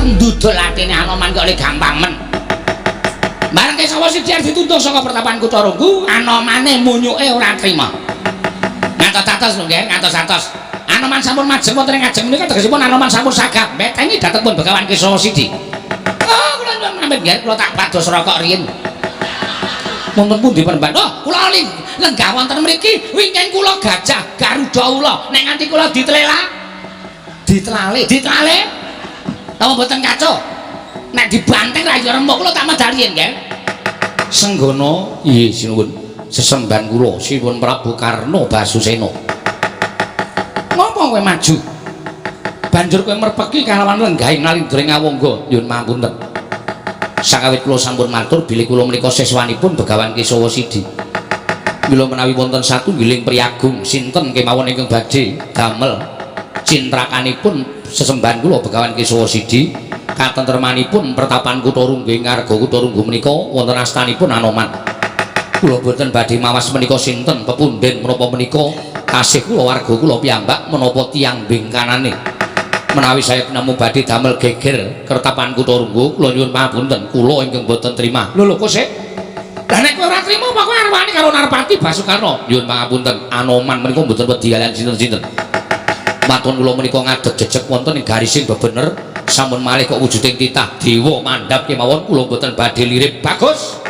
ndudul atine Anoman kok oleh gampang men. Bareng Kesawa Sidi dituntun saka pertapan Kutarunggu, Anomane munyuke ora trima. Ngantos-atos lho nggih, ngantos-atos. Anoman sampun majeng wonten ing ajeng menika tegesipun Anoman sampun sagap mbetengi dhateng pun Begawan Kesawa Sidi. Oh, kula nyuwun pamit nggih, kula tak pados rokok riyin. Wonten pundi Panembahan? Oh, kula lenggah wonten mriki, wingking kula gajah Garuda ula, nek nganti kula ditlale. Napa mboten kacau? Nek dibanting ra ya remuk kula tak medaliyen nggih. Senggana, nggih sinuwun. Sesembahan kula sinuwun Prabu Karna Basusena. Ngopo kowe maju? Banjur kowe merpeki kalawan lenggahing nalindring ngawangga. Nyuwun pangapunten. Sakawit kula sampun matur bilih kula menika siswanipun Begawan Kesawa Sidi. Mila menawi wonten satunggiling priyagung sinten kemawon ingkang badhe damel cintrakanipun sesembahan kula Begawan Kesawa Sidi, katentremanipun pertapan Kutarunggu ing Arga Kutarunggu menika wonten astanipun Anoman. Kula boten badhe mawas menika sinten pepunden menapa menika kasih kula warga kula piyambak menapa tiyang bengkanane. Menawi saya namung badhe damel geger kertapan Kutarunggu, kula nyuwun pangapunten, kula ingkang boten trima. Lho kok sik? Lah nek kowe ora trima apa kowe arepane karo Narpati Basukarna? Nyuwun pangapunten, Anoman menika mboten wedi kaliyan sinten-sinten. Matur kula menika ngadeg jejeg wonten ing garising bebener, sampun malih kok wujuding titah dewa mandhap kemawon kula mboten badhe lirip. Bagus.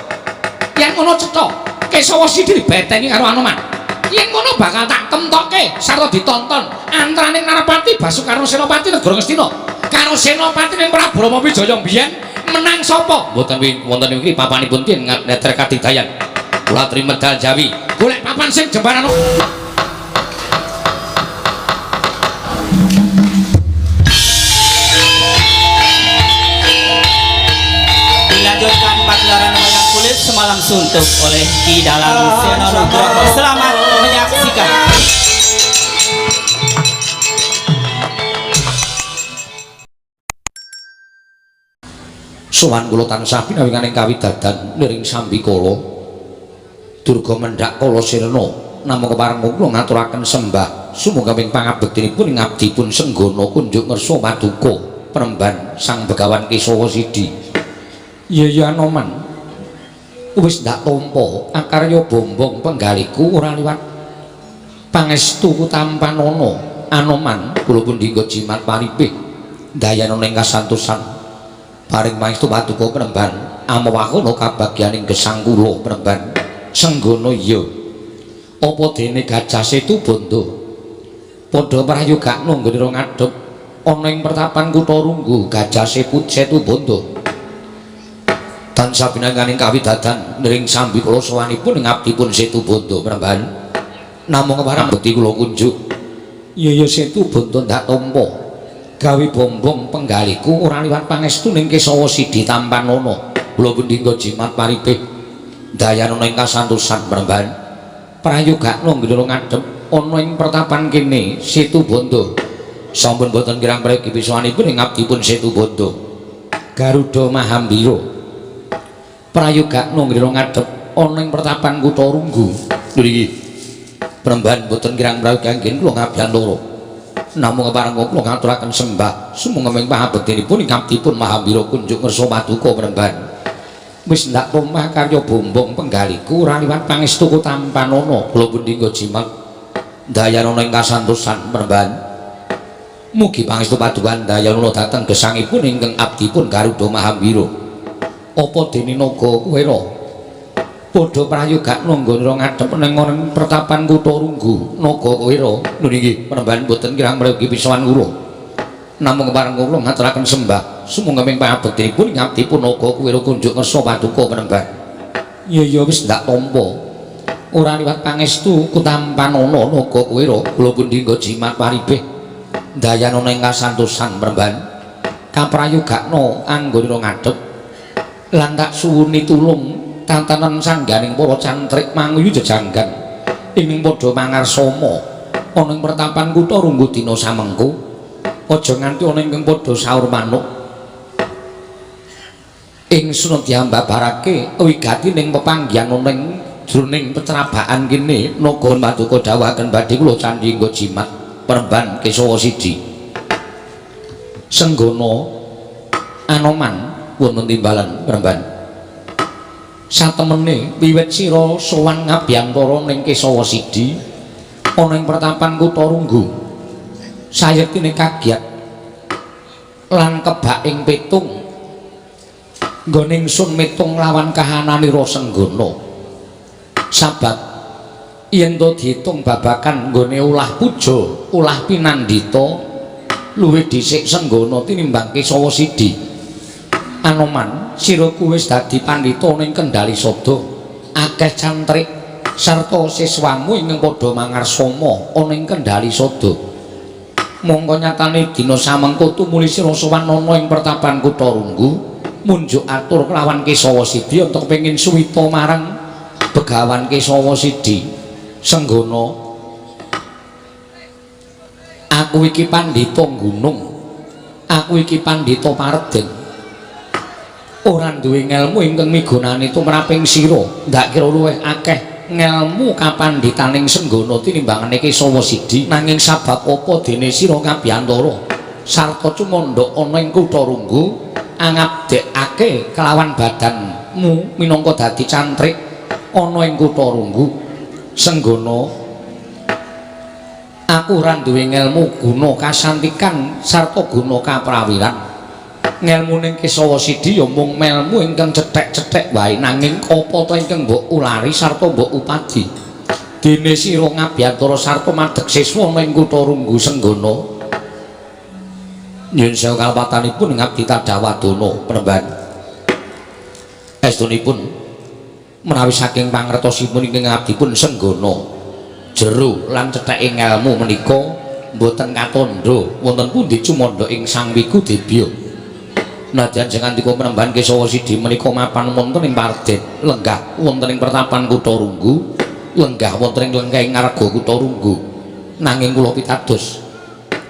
Yen ngono cetha, Kesawa Sidi dibeteni karo Anoman. Yen ngono bakal tak temtokke sarta ditonton antaraning Narpati Basukarna Senopati Negara Ngastina karo Senopati ning Prabu Rama Wijaya mbiyen menang sapa? Mboten wonten iki papanipun tiyang netre kadidayan. Kula tri medal Jawi. Golek papan sing jembaran. Dilanjutkan pagelaran wayang kulit semalam suntuk oleh Ki Dalang Sena Nugroho. Selamat menyaksikan. Sowan kula tansah pinawinganing kawidadan liring Sambikala Durga Mendhak Kala Sirna namung kepareng kula ngaturaken sembah sumangga ping pangabektinipun ing abdipun Senggana kunjuk ngersa paduka Penemban Sang Begawan Kesawa Sidi. Ya Anoman wis ndak tampa akarya bombong penggaliku ora liwat pangestu Kutampanana. Anoman kula pun dinggo jimat paripih dayana ing kasantosan paring pangestu paduka Penemban amawakana kabagyaning gesang kula Penemban Senggana. Iya apa dene Gajah Setu Banda padha prayogakna nggone ngadhep ana ing pertapan Kutarunggu Gajah Setu Banda tansah pinanganing kawidadan nering Sambikala sawanipun ing abdipun Setu Banda Penemban namung kepareng bekti kula kunjuk. Ya Setu Banda ndak tampa gawe bombong penggaliku ora liwat pangestu ning Kesawa Sidi Tampanana. Kula pun dinggo jimat paripih dayana ing kasantosan Penemban prayogakna nggone ngadhep ana ing pertapan kene Setu Banda sampun boten kirang prayagi pisanipun ing abdipun Setu Banda Garuda Mahambira prayogakna nggone ngadhep ana ing pertapan Kutarunggu. Niki Penemban boten kirang prayagi anggen kula ngabyan loro namung kepareng kula ngaturaken sembah sumangga ing pangabektinipun ing abdipun Mahambira kunjuk ngersa paduka Penemban wis ndak omah karya bombong penggaliku ora liwat pangestu Kutampanana. Kula pun dinggo jimat dayana ing kasantosan Penemban mugi pangestu padukan dayana dhateng gesangipun ingkang abdipun Garuda Mahambira. Apa dene naga kuwira padha prayogakna nggone ngadhep ning pertapan Kutarunggu naga kuwira. Lho niki Penemban boten kirang mriki pisawan kula namung kepareng kula ngaturaken sembah sumangga ping pangabektinipun ing abdipun naga kuwira kunjuk ngersa paduka Penemban. Ya wis ndak tampa ora liwat pangestu Kutampanana naga kuwira. Kula pun dinggo jimat paripih dayana ing kasantosan Penemban kaprayogakna anggone ngadhep lan tak suwuni tulung tantanan sangganing para cantrik manguyu jejanggan ing padha mangarsama ana ing pertapan Kutarunggu dina samengko. Aja nganti ana ingkang padha saur manuk ingsun diambabarake wigati ning pepanggihan ana ing jroning pecrabaan kene naga paduka dawuhaken badhe kula candhi nggo jimat Penemban Kesawa Sidi. Senggana Anoman wonten timbalan Pramban. Satemene wiwit sira sowan ngabyantara ning Kesawa Sidi ana ing pertapan Kutha Runggu. Sayektine kagiat lan kebak ing pitung nggone ingsun mitung lawan kahananira Senggana. Sabat yen to diitung babakan nggone ulah puja, ulah pinandhita luwih dhisik Senggana tinimbang Kesawa Sidi. Anoman, sira kuwi wis dadi pandhita ning Kendali Sada, akeh cantrik sarta siswamu ingkang padha mangarsama ana ing Kendali Sada. Mongko nyatane dina samengko tumuli sira sowan ana ing pertapan Kutha Runggu, munjuk atur kelawan Kesawa Sidi untuk pengin suwita marang Begawan Kesawa Sidi. Senggana, aku iki pandhita gunung, aku iki pandhita paredeng. Ora duwe ngelmu ingkang migunani tumraping sira, ndak kira luwih akeh ngelmu kapandhitaning Senggana tinimbangane Kesawa Sidi. Nanging sabab apa dene sira kabyantara sarta cumandha ana ing Kutha Runggu angabdekake kelawan badanmu minangka dadi cantrik ana ing Kutha Runggu. Senggana, aku ora duwe ngelmu guna kasantikan sarta guna kaprawiran. Ngelmu ning Kesawa Sidi ya mung melmu ingkang cethek-cethek wae, nanging apa ta ingkang mbok ulari sarta mbok upadi. Dene sira ngabyantara sarta madheg siswa ning Kutha Runggu Senggana. Nyuwun sewu kalpatanipun ngabdi Tadawadana Pramban. Estunipun menawi saking pangertosipun ingkang ngabdipun Senggana, jero lan cetheke ngelmu menika mboten katandha wonten pundi cumandha ing Sang Wiku Debya. Nadyan sing andika Pramban Kesawa Sidi menika mapan wonten ing Pardet, lenggah wonten ing pertapan Kutha Runggu, lenggah wonten ing lenggahing ngarga Kutha Runggu. Nanging kula pitados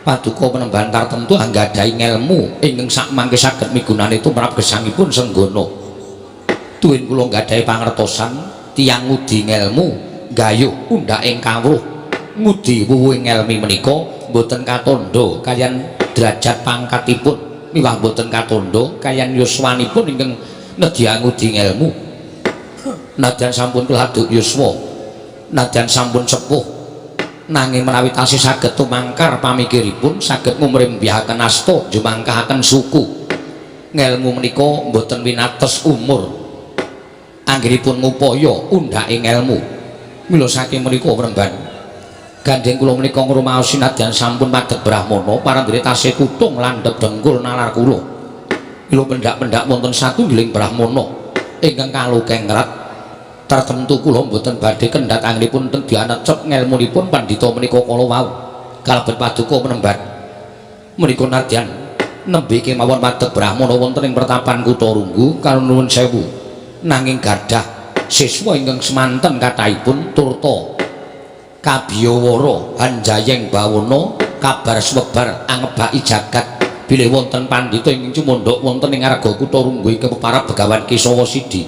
paduka Pramban tartemtu anggadhahi ngelmu ingkang sakmangke saged migunani tumrap gesangipun Senggana. Tuwin kula nggadhahi pangertosan tiyang ngudi ngelmu gayuh undhaking kawruh ngudi wuwuhing ngelmi menika boten katandha kaliyan derajat pangkatipun. Miwah boten katandha kayan yuswanipun ingkang nedya ngudi ngelmu. Nadyan sampun keladuk yuswa, nadyan sampun sepuh, nanging menawi tasih saged tumangkar pamikiripun saged ngumrembyahaken asta jumangkahaken suku. Ngelmu menika boten winates umur, anggenipun ngupaya undhaking ngelmu. Mila saking menika Pramban gandeng kula menika ngrumaos sinadyan sampun madhep brahmana parandene tasih kutung landhep dengkul nalar kula. Mila pendak-pendak wonten satunggiling brahmana ingkang kalukengrat tartemtu kula mboten badhe kendhat anggenipun teng dianecep ngelmunipun pandhita menika kala wau kalebet paduka Pramban menika nadyan nembe kemawon madhep brahmana wonten ing pertapan Kutha Runggu karo nuwun sewu nanging gadah siswa ingkang semanten kathahipun turta kabiyawara hanjayeng bawana kabar swebar angebaki jagat bilih wonten pandhita ingkang cumandha wonten ing arga Kutha Runggu ing keparab Begawan Kesawa Sidi.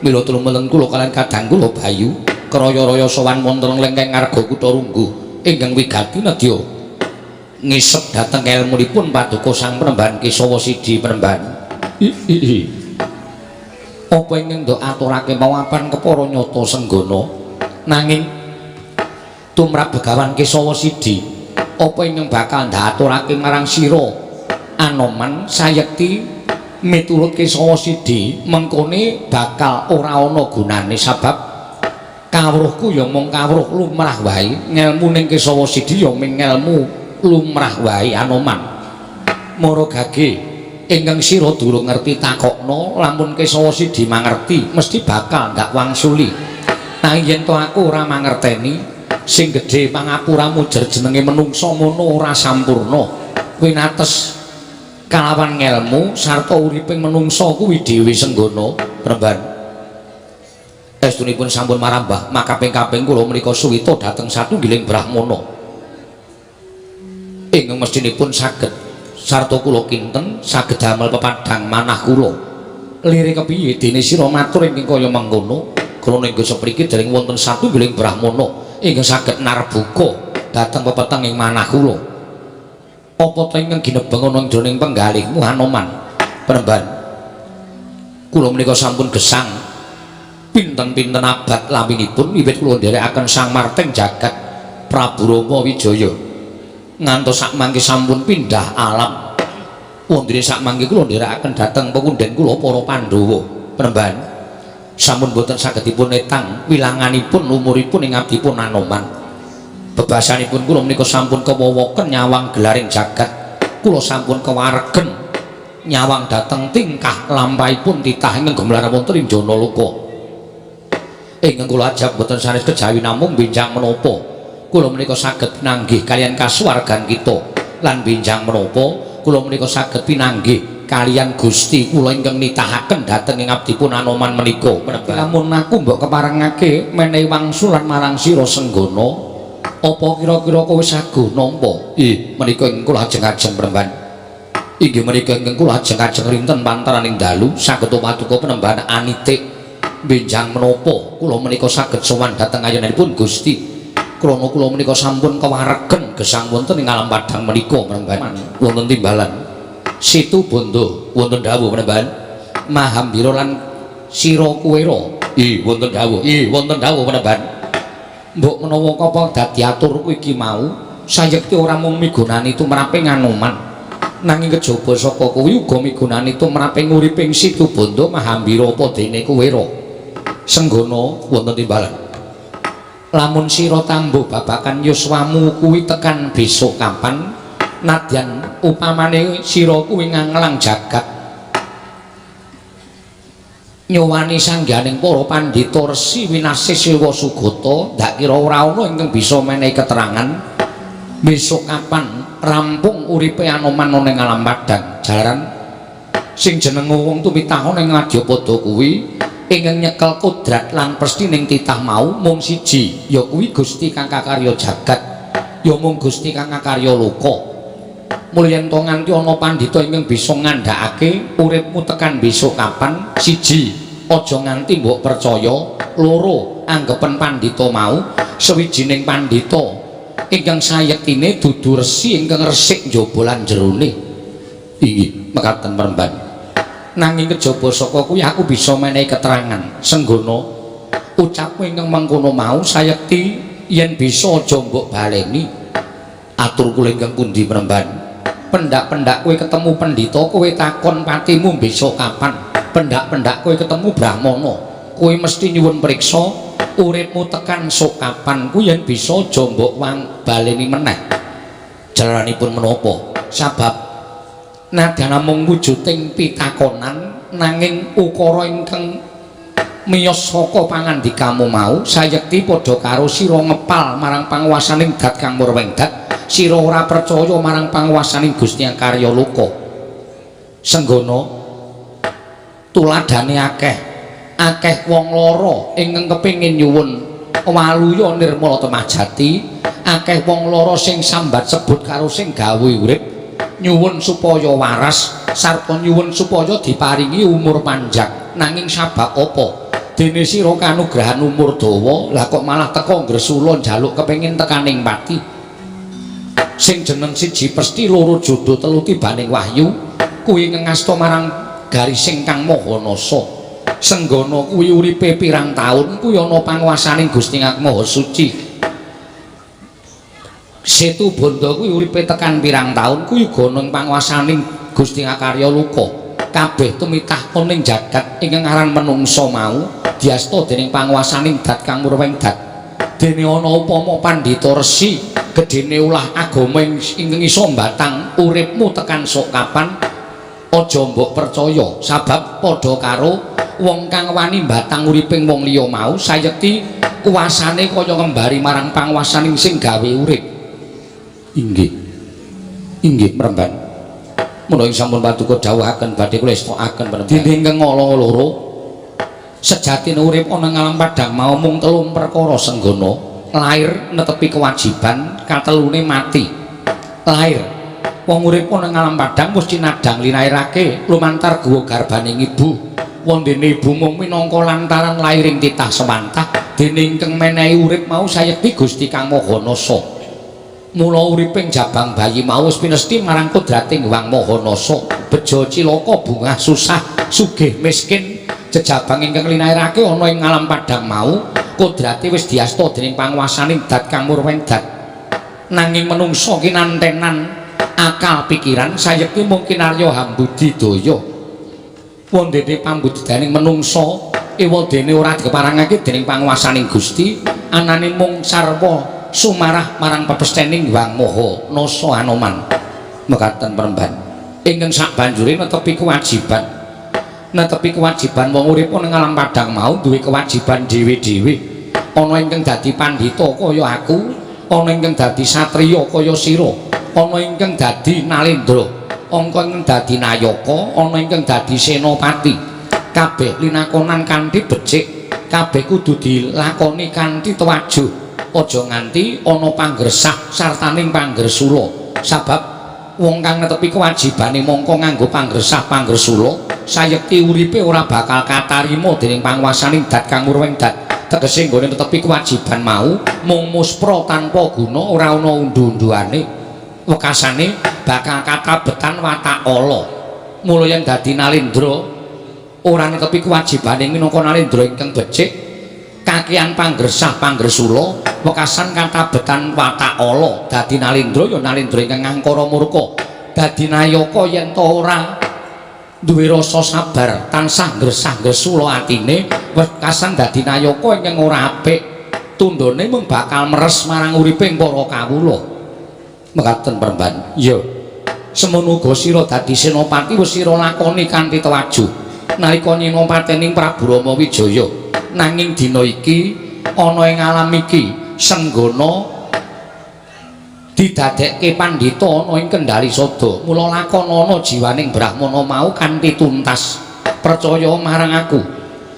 Mila tulumeleng kula kaliyan kadang kula Bayu kraya-raya sowan wonten lengkeng arga Kutha Runggu ingkang wigati nedya ngisep dhateng ilmunipun paduka Sang Pramban Kesawa Sidi Pramban. Apa ingkang ndok aturake mawapan kepara nyata Senggana nanging tumrap Begawan Kesawa Sidi apa ingkang bakal ndaturake marang sira Anoman sayekti miturut Kesawa Sidi mengkone bakal ora ana gunane sabab kawruhku ya mung kawruh lumrah wae, ngelmu ning Kesawa Sidi ya mung ngelmu lumrah wae Anoman. Mara gage ingkang sira durung ngerti takokno, lamun Kesawa Sidi mangerti mesti bakal ndak wangsuli. Nanging yen to aku ora mangerteni sing gedhe pangapura mujer jenenge menungsa ngono ora sampurna. Winates kalawan ngelmu sarta uriping menungsa kuwi dhewe Senggana Pramban. Estunipun sampun marambah makaping-kaping kula menika suwita dhateng satunggiling brahmana ingkang mestinipun saged sarta kula kinten saged damel pepadhang manah kula. Lire kepiye dene sira matur ingkang kaya mengkono krana ingkang sapriki dereng wonten satunggiling brahmana ingkang saged narbuka dhateng pepeteng ing manah kula. Apa ta ingkang ginebeng ana jroning penggalihmu Anoman? Penemban kula menika sampun gesang pinten-pinten abad laminipun wiwit kula nderekaken Sang Marteng Jagat Prabu Rama Wijaya ngantos sakmangke sampun pindah alam wondene sakmangke kula nderekaken dhateng pepundhen kula para Pandhawa. Penemban sampun boten saged dipun netang wilanganipun umuripun ing abdipun Anoman. Bebasanipun kula menika sampun kewawaken nyawang gelaring jagat. Kula sampun kewaregen nyawang dhateng tingkah lampahipun titah ingkang gemelar wonten ing Janaloka. Ingkang kula ajab boten sanes kejawi namung benjang menapa kula menika saged pinanggih kalian kasuwargan kita lan benjang menapa kula menika saged pinanggih kalian Gusti kula ingkang nitahaken dhateng ing abdipun Anoman menika. Lamun aku mbok keparengake menehi wangsulan marang sira Senggana, apa kira-kira kowe sagu nampa? Menika ingkang kula ajeng-ajeng Penemban. Inggih menika ingkang kula ajeng-ajeng rinten pantaraning dalu saged paduka Penemban anitik benjang menapa kula menika saged sowan dhateng ayunanipun Gusti. Krana kula menika sampun kewaregen gesang wonten ing alam padhang menika Penemban. Wonten timbalan Situ Bondo wonten dawuh Penemban Mahambira lan Sira Kuwera. Wonten dawuh. Wonten dawuh Penemban. Mbok menawa kapa dadi aturku iki mau sayekti ora mung migunani tumraping Anoman nanging kejaba saka kuwi uga migunani tumraping uriping Situ Bondo Mahambira apa dene Kuwera. Senggana wonten timbalan lamun sira tambuh babakan yuswamu kuwi tekan besok kapan nadyan upamane sira kuwi nganglang jagat nyowani sangganing para pandhita resi winasih Siwa Sugata ndak kira ora ana ingkang bisa menehi keterangan besok kapan rampung uripe Anoman ning alam padhang. Jalaran sing jeneng wong tumitah ning Madyapada kuwi ingkang nyekel kodrat lan pesthi ning titah mau mung siji ya kuwi Gusti kang kakarya jagat ya mung Gusti kang kakarya loka. Mulyan to nganti ana pandhita ingkang bisa ngandhakake uripmu tekan besok kapan. Siji, aja nganti mbok percaya. Loro, anggepen pandhita mau sawijining pandhita ingkang sayektine dudu resi ingkang resik njaba lan jerone. Inggih, mekaten Penemban. Nanging kejaba saka kuwi aku bisa menehi keterangan. Senggana, ucapmu ingkang mangkono mau sayekti yen bisa aja mbok baleni. Atur kula ingkang pundi Penemban? Pendak-pendak kowe ketemu pendhita kowe takon patimu besok kapan. Pendak-pendak kowe ketemu Brahmana kowe mesti nyuwun priksa uripmu tekan sok kapan ku yen bisa aja mbok baleni meneh. Jalaranipun menapa? Sabab nadyan namung wujuding pitakonan nanging ukara ingkang miyos saka pangandikamu mau sayekti padha karo sira ngepal marang panguwasaning dat kang murweng dat. Sira ora percaya marang panguwasaning Gusti Yang Karya Loka. Senggana tuladhane akeh wong lara ingkang kepengin nyuwun waluya nirmala temajati, akeh wong lara sing sambat sebut karo sing gawe urip nyuwun supaya waras sarta nyuwun supaya diparingi umur panjang. Nanging sabab apa? Dene sira kanugrahan umur dawa, lah kok malah teka ngresula njaluk kepengin tekaning pati. Sing jeneng siji pesthi, loro jodoh, telu tibaning wahyu kuwi ngasta marang garising kang maha nasa. Senggana kuwi uripe pirang taun kuwi ana panguwasaning Gusti Kang Maha Suci. Situ Bondo kuwi uripe tekan pirang taun kuwi uga ana panguwasaning Gusti Kang Karya Loka. Kabeh tumitah ning jagat ingkang aran menungsa mau diasta dening panguwasaning dat kang murweng dat. Dene ana upama pandhita resi gedene ulah agama ingkang iso mbatang uripmu tekan sok kapan aja mbok percaya sabab padha karo wong kang wani mbatang uriping wong liya mau sayekti kuasane kaya ngembari marang panguwasaning sing gawe urip. Inggih Penemban menawa ing sampun paduka dawuhaken badhe kula estokaken Penemban dene ingkang loro sejatine urip ana ing alam padhang mau mung telung perkara Senggana. Lair netepi kewajiban, katelune mati. Lair wong urip ana ing alam padhang mesti nadang linairake lumantar guwa garbaning ibu. Wondene ibu mung minangka lantaran lairing titah semantah dene ingkang menehi urip mau sayekti Gusti Kang Maha Nasa. Mula uriping jabang bayi mau wis pinesti marang kodrating Wang Maha Nasa. bejo cilaka bungah susah sugih miskin jejabang ingkang linairake ana ing alam padang mau kodrate wis diasta dening panguwasaning dat kang murweng dat nanging menungsa kinantenan akal pikiran sayekti mungkin arya hambudi daya wondene pambudidaning menungsa ewadene ora dikeparangake dening panguwasaning Gusti anane mung sarwa sumarah marang pepestening Hyang Maha Nasa Anoman mekaten peremban ingkang sabanjure netepi kewajiban wong urip ning alam padang mau duwe kewajiban dhewe-dhewe ana ingkang dadi pandhita kaya aku ana ingkang dadi satriya kaya sira ana ingkang dadi nalendra ana ingkang dadi nayaka ana ingkang dadi senopati kabeh linakonan kanthi becik kabeh kudu dilakoni kanthi tuwajuh aja nganti ana panggresah sartaning panggresula sabab wong kang netepi kewajibane mongko nganggo panggresah-panggresula sayekti uripe ora bakal katarima dening panguwasaning dat kang murweng dat tegese nggone netepi kewajiban mau mung muspra tanpa guna ora ana undu-unduane wekasane bakal katabetan watak ala mula yen dadi nalendra ora netepi kewajibane minangka nalendra ingkang becik kakean panggresah-panggresula wekasan katabetan watak ala dadi nalendra ya nalendra ingkang ngangkara murka dadi nayaka yen ta ora duwe rasa sabar tansah gresah-gresula atine wekasan dadi nayaka ingkang ora apik tundhone mung bakal meres marang uriping para kawula mekaten peremban ya semono uga sira dadi senopati wis sira lakoni kanthi tuwajuh nalika nyenopatening Prabu Rama Wijaya nanging dina iki ana ing alam iki senggana didadekke pandhita ana ing kendali sada mula lakonana jiwaning brahmana mau kanthi tuntas percaya marang aku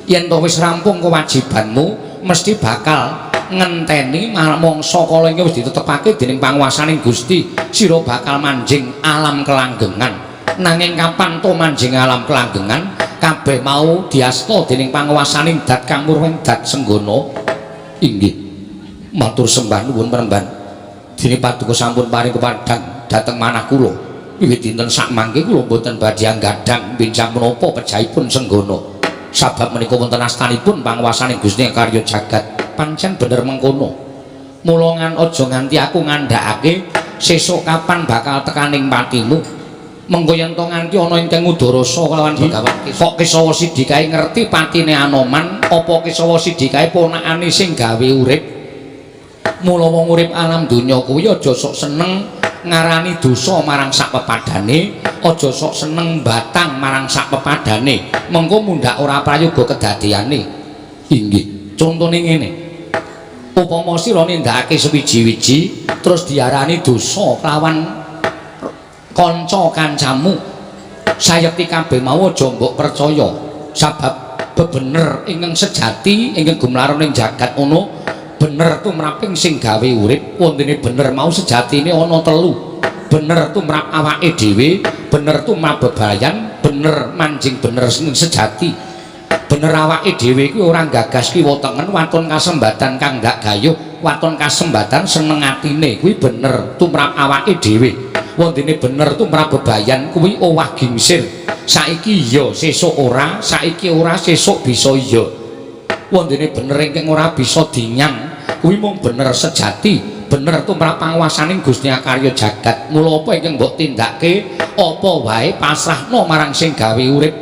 yen to wis rampung kewajibanmu mesti bakal ngenteni mangsa kala iki wis ditetepake dening panguwasaning Gusti sira bakal manjing alam kelanggengan nanging kapan to manjing alam kelanggengan kabeh mau diasta dening panguwasaning dat kang murweng dat senggana inggih matur sembah nuwun peremban dene paduka sampun paring kepadang dhateng manah kula wiwit dinten sak mangke kula boten badhe anggadhang bincang menapa pejahipun senggana sabab menika wonten astanipun panguwasaning Gusti karya jagat pancen bener mengkono mula aja nganti aku ngandhakake sesuk kapan bakal tekaning patimu mengko yen to nganti ana ingkang udarasa kelawan Begawan kok Kesawa Sidikae ngerti patine Anoman apa Kesawa Sidikae ponakane sing gawe urip mula wong urip alam donya kuwi aja sok seneng ngarani dosa marang sak pepadane aja sok seneng batang marang sak pepadane mengko mundhak ora prayoga kedadeane inggih contone ngene upama sira nindakake sewiji-wiji terus diarani dosa kelawan kanca kancamu sayekti kabeh mau aja mbok percaya sabab bebener ingkang sejati ingkang gumlaron ing jagat ngono bener tumraping sing gawe urip wontene bener mau sejatine ana telu bener tumrap awake dhewe bener tumrap bebayan bener manjing bener sing sejati bener awake dhewe kuwi ora gagas kiwa tengen waton kasembatan kang ndak gayuh waton kasembatan seneng atine kuwi bener tumrap awake dhewe wontene bener tumrap bebayan kuwi owah gingsir saiki iya sesuk ora saiki ora sesuk bisa iya wontene bener ingkang ora bisa dinyang kuwi mung bener sejati bener tumrap panguwasaning Gusti karya jagat mula apa ingkang mbok tindake apa wae pasrahna marang sing gawe urip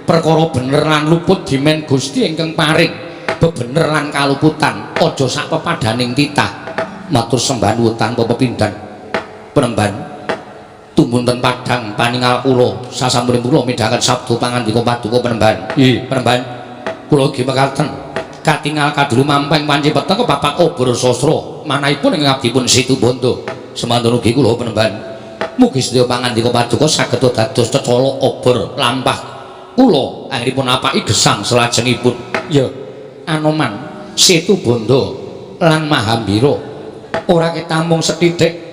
perkara bener lan luput dimen Gusti ingkang paring bebener lan kaluputan aja sak pepadaning titah matur sembah nuwun tanpa pepindhan peremban tumunten padang paningal kula sasampuning kula midhangan sabda pangandika paduka peremban nggih peremban kula ugi mekaten katingal kadulu mampeng panci peteng kepapak obor sastra manahipun ing abdipun Situbanda semantun ugi kula peremban mugi sedaya pangandika paduka saged dados cecala obor lampah kula anggenipun apaki gesang salajengipun ya Anoman Situbanda lan Mahambira ora ketamung sethithik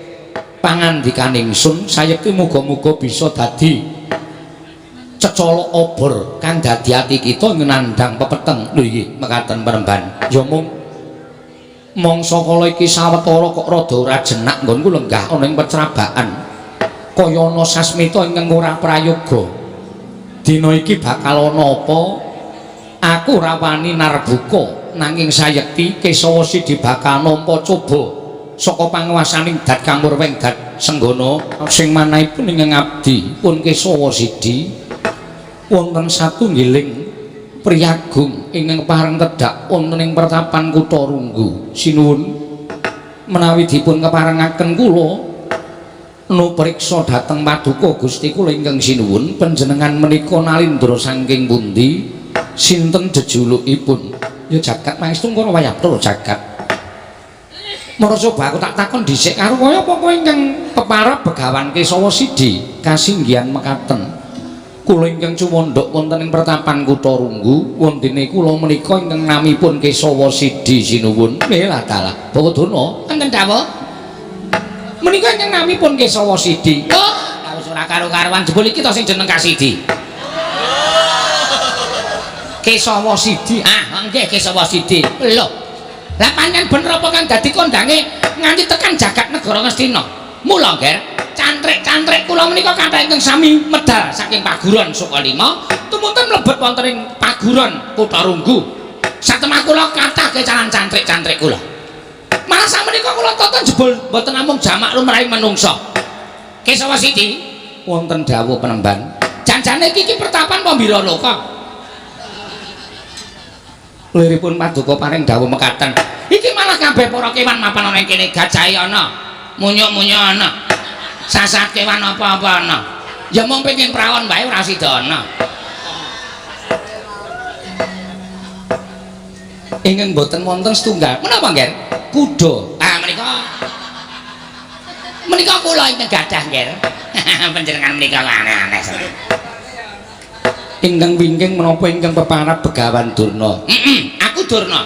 pangandikan ingsun sayekti muga-muga bisa dadi cecala obor kang dadi ati kita ngendang pepeteng lho iki mekaten peremban ya mung mangsa kala iki sawetara kok rada ora jenak nggonku lenggah ana ing pecrabaan kaya ana sasmita ingkang ora prayoga. Dina iki bakal ana apa? Aku ora wani narbuka nanging sayekti Kesawa Sidi bakal nampa coba saka panguwasaning Dat Kamurweng Dat Senggana sing manahipun ingkang abdi pun Kesawa Sidi wonten satunggiling priyagung ingkang pareng tedhak wonten ing pertapan Kutha Runggu. Sinuwun menawi dipun keparengaken kula nupriksa dhateng Paduka Gusti kula ingkang sinuwun panjenengan menika nalindra saking pundi sinten jejulukipun? Ya jagat pangestu kono wayapura jagat. Mara coba aku tak takon dhisik karo kaya apa kowe ingkang peparab Begawan Kesawa Sidi kasinggihan mekaten. Kula ingkang cumandhak wonten ing pertapan Kutha Runggu wondene kula menika ingkang namipun Kesawa Sidi sinuwun. Lah dalah Bawadana enten dawuh menika ingkang namipun Kesawa Sidi. Oh, wis ora karo-karuan jebul iki to sing jeneng Kasidi. Kesawa Sidi. Ah, nggih Kesawa Sidi. Lho. Lah pancen bener apa kan dadi kondange nganti tekan jagat negara Ngastina. Mula, Ger, cantrik-cantrik kula menika kathah ingkang sami medal saking paguron Sukalima tumunten mlebet wonten ing paguron Kutha Runggu. Satemah kula kathah kecalan cantrik-cantrik kula. Malah sakmenika kula tonton jebul mboten namung jamak lumrahing manungsa. Kesawa Sidi wonten dawuh penemban. Janjane iki pertapan pambira loka. Liripun Paduka paring dawuh mekaten. Iki malah kabeh para kewan mapan ana ing kene gajahe ana, munyuk-munyuk ana. Sasat kewan apa-apa ana. Ya mung pengin prawon wae ora sida ana. Ingkang boten wonten setunggal. Menapa, Nger? Kuda. Ah, menika kula ingkang gadah, Nger. Panjenengan menika aneh-aneh. Ingkang wingking menapa ingkang peparab Begawan Durna? Aku Durna.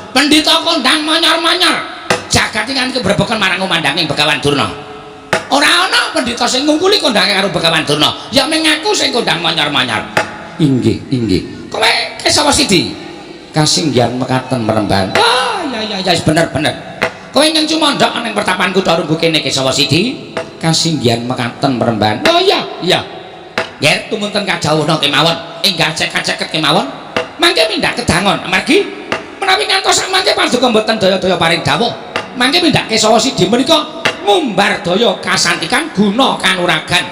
Pendhita kondang manyor-manyor. Jagat ingkang kebrebeken marang kumandhanging Begawan Durna. Ora ana pendhita sing ngungkuli kondange karo Begawan Durna. Ya mung aku sing kondang manyor-manyor. Inggih, inggih. Kowe Kesawa Sidi. Kasinggihan mekaten meremban. Ah, ya bener-bener. Kowe ingkang cumandhak ning pertapan Kutha Runggu kene Kesawa Sidi. Kasinggihan mekaten meremban. Oh iya. Nger tumunten kadhawuhna kemawon enggak ceket kemawon mangke mindhak kedangon amargi menawi ngantos sak mangke Paduka mboten daya-daya paring dawuh mangke mindhak Kesawa Sidi menika ngumbar daya kasantikan guna kanuragan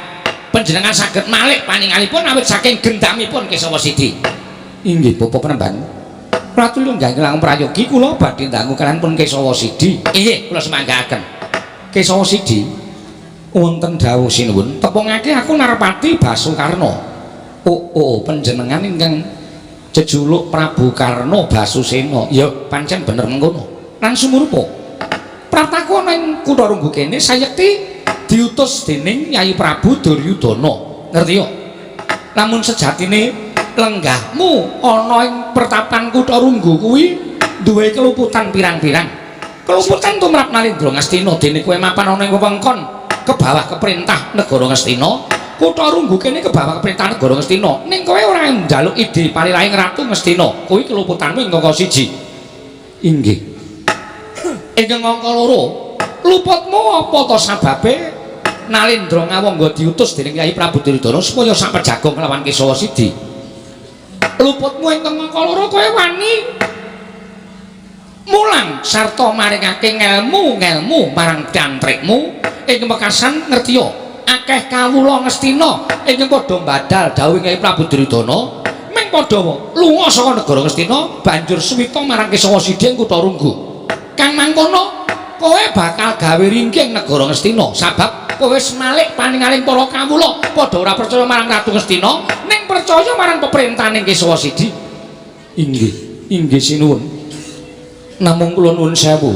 panjenengan saged malih paningalipun awit saking gendamipun Kesawa Sidi. Inggih Bapak Penemban Ratu Lunggang Langkung Prayogi kula badhe ndangu kaliyan pun Kesawa Sidi. Inggih kula semanggaken Kesawa Sidi wonten dawuh sinuwun tepungake aku Narpati Basukarna. Oh panjenengan ingkang jejuluk Prabu Karna Basusena. Ya pancen bener mengkono. Lan sumurupa prataku ana ing Kutha Runggu kene sayekti diutus dening Nyai Prabu Duryudana. Ngerti yo? Lamun sejatine lenggahmu ana ing pertapan Kutha Runggu kuwi duwe keluputan pirang-pirang. Keluputan tumrap Nalindra Ngastina dene kowe mapan ana ing wewengkon kebawah keperintah negara Ngastina. Kutha Runggu kene kebawah keperintah negara Ngastina. Ning kowe ora njaluk ide palilahing Ratu Ngastina. Kuwi keluputanmu ing angka 1. Inggih. Ingkang angka 2. Luputmu apa to sababe Nalindra Ngawangga diutus dening Kyai Prabu Duryudana supaya sapejagong kelawan Kesawa Sidi. Luputmu ingkang angka 2 kowe wani mulang sarta maringake ngelmu marang cantrikmu ing mekasan ngertiya akeh kawula Ngastina ingkang padha badal dawuh Kyai Prabu Duryudana mung padha lunga saka negara Ngastina banjur suwita marang Kesawa Sidi ing Kutha Runggu. Kang mangkono kowe bakal gawe ringking negara Ngastina sabab kowe wis malih paningaling para kawula padha ora percaya marang Ratu Ngastina ning percaya marang peperintahaning Kesawa Sidi. Inggih sinuwun. Namung kula nuwun sewu.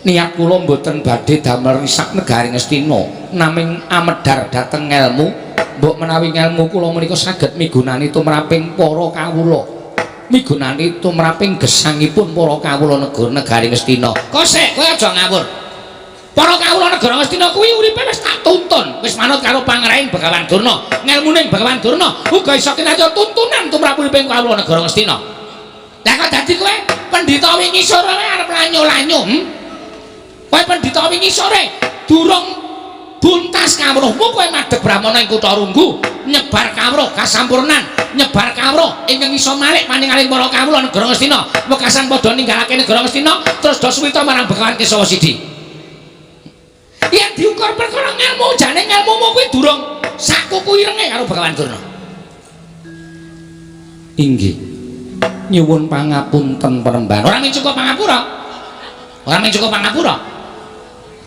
Niat kula mboten badhe damel risak negari Ngastina, naming amedhar dhateng ngelmu, mbok menawi ngelmu kula menika saged migunani tumraping para kawula. Migunani tumraping gesangipun para kawula negari Ngastina. Kosek kowe aja ngawur. Para kawula negara Ngastina kuwi uripe wis tak tuntun, wis manut karo pangrahing Begawan Durna. Ngelmuning Begawan Durna uga isa kinaya tuntunan tumrap uriping kawula negara Ngastina. Lah kok dadi kowe pendhita wingi sore arep lanyo-lanyo? Kowe pendhita wingi sore durung buntas kawruhmu kowe madhep Brahmana ing kutha Runggu nyebar kawruh kasampurnan nyebar kawruh ingkang iso malik paningaling para kawula negara Ngastina wekasan padha ninggalake negara Ngastina terus do suwita marang Begawan Kesawa Sidi yen diukur perkara ngelmu jane ngelmumu kuwi durung sakuku irenge karo Begawan Durna inggih nyuwun pangapunten Panembahan ora mung cukup pangapura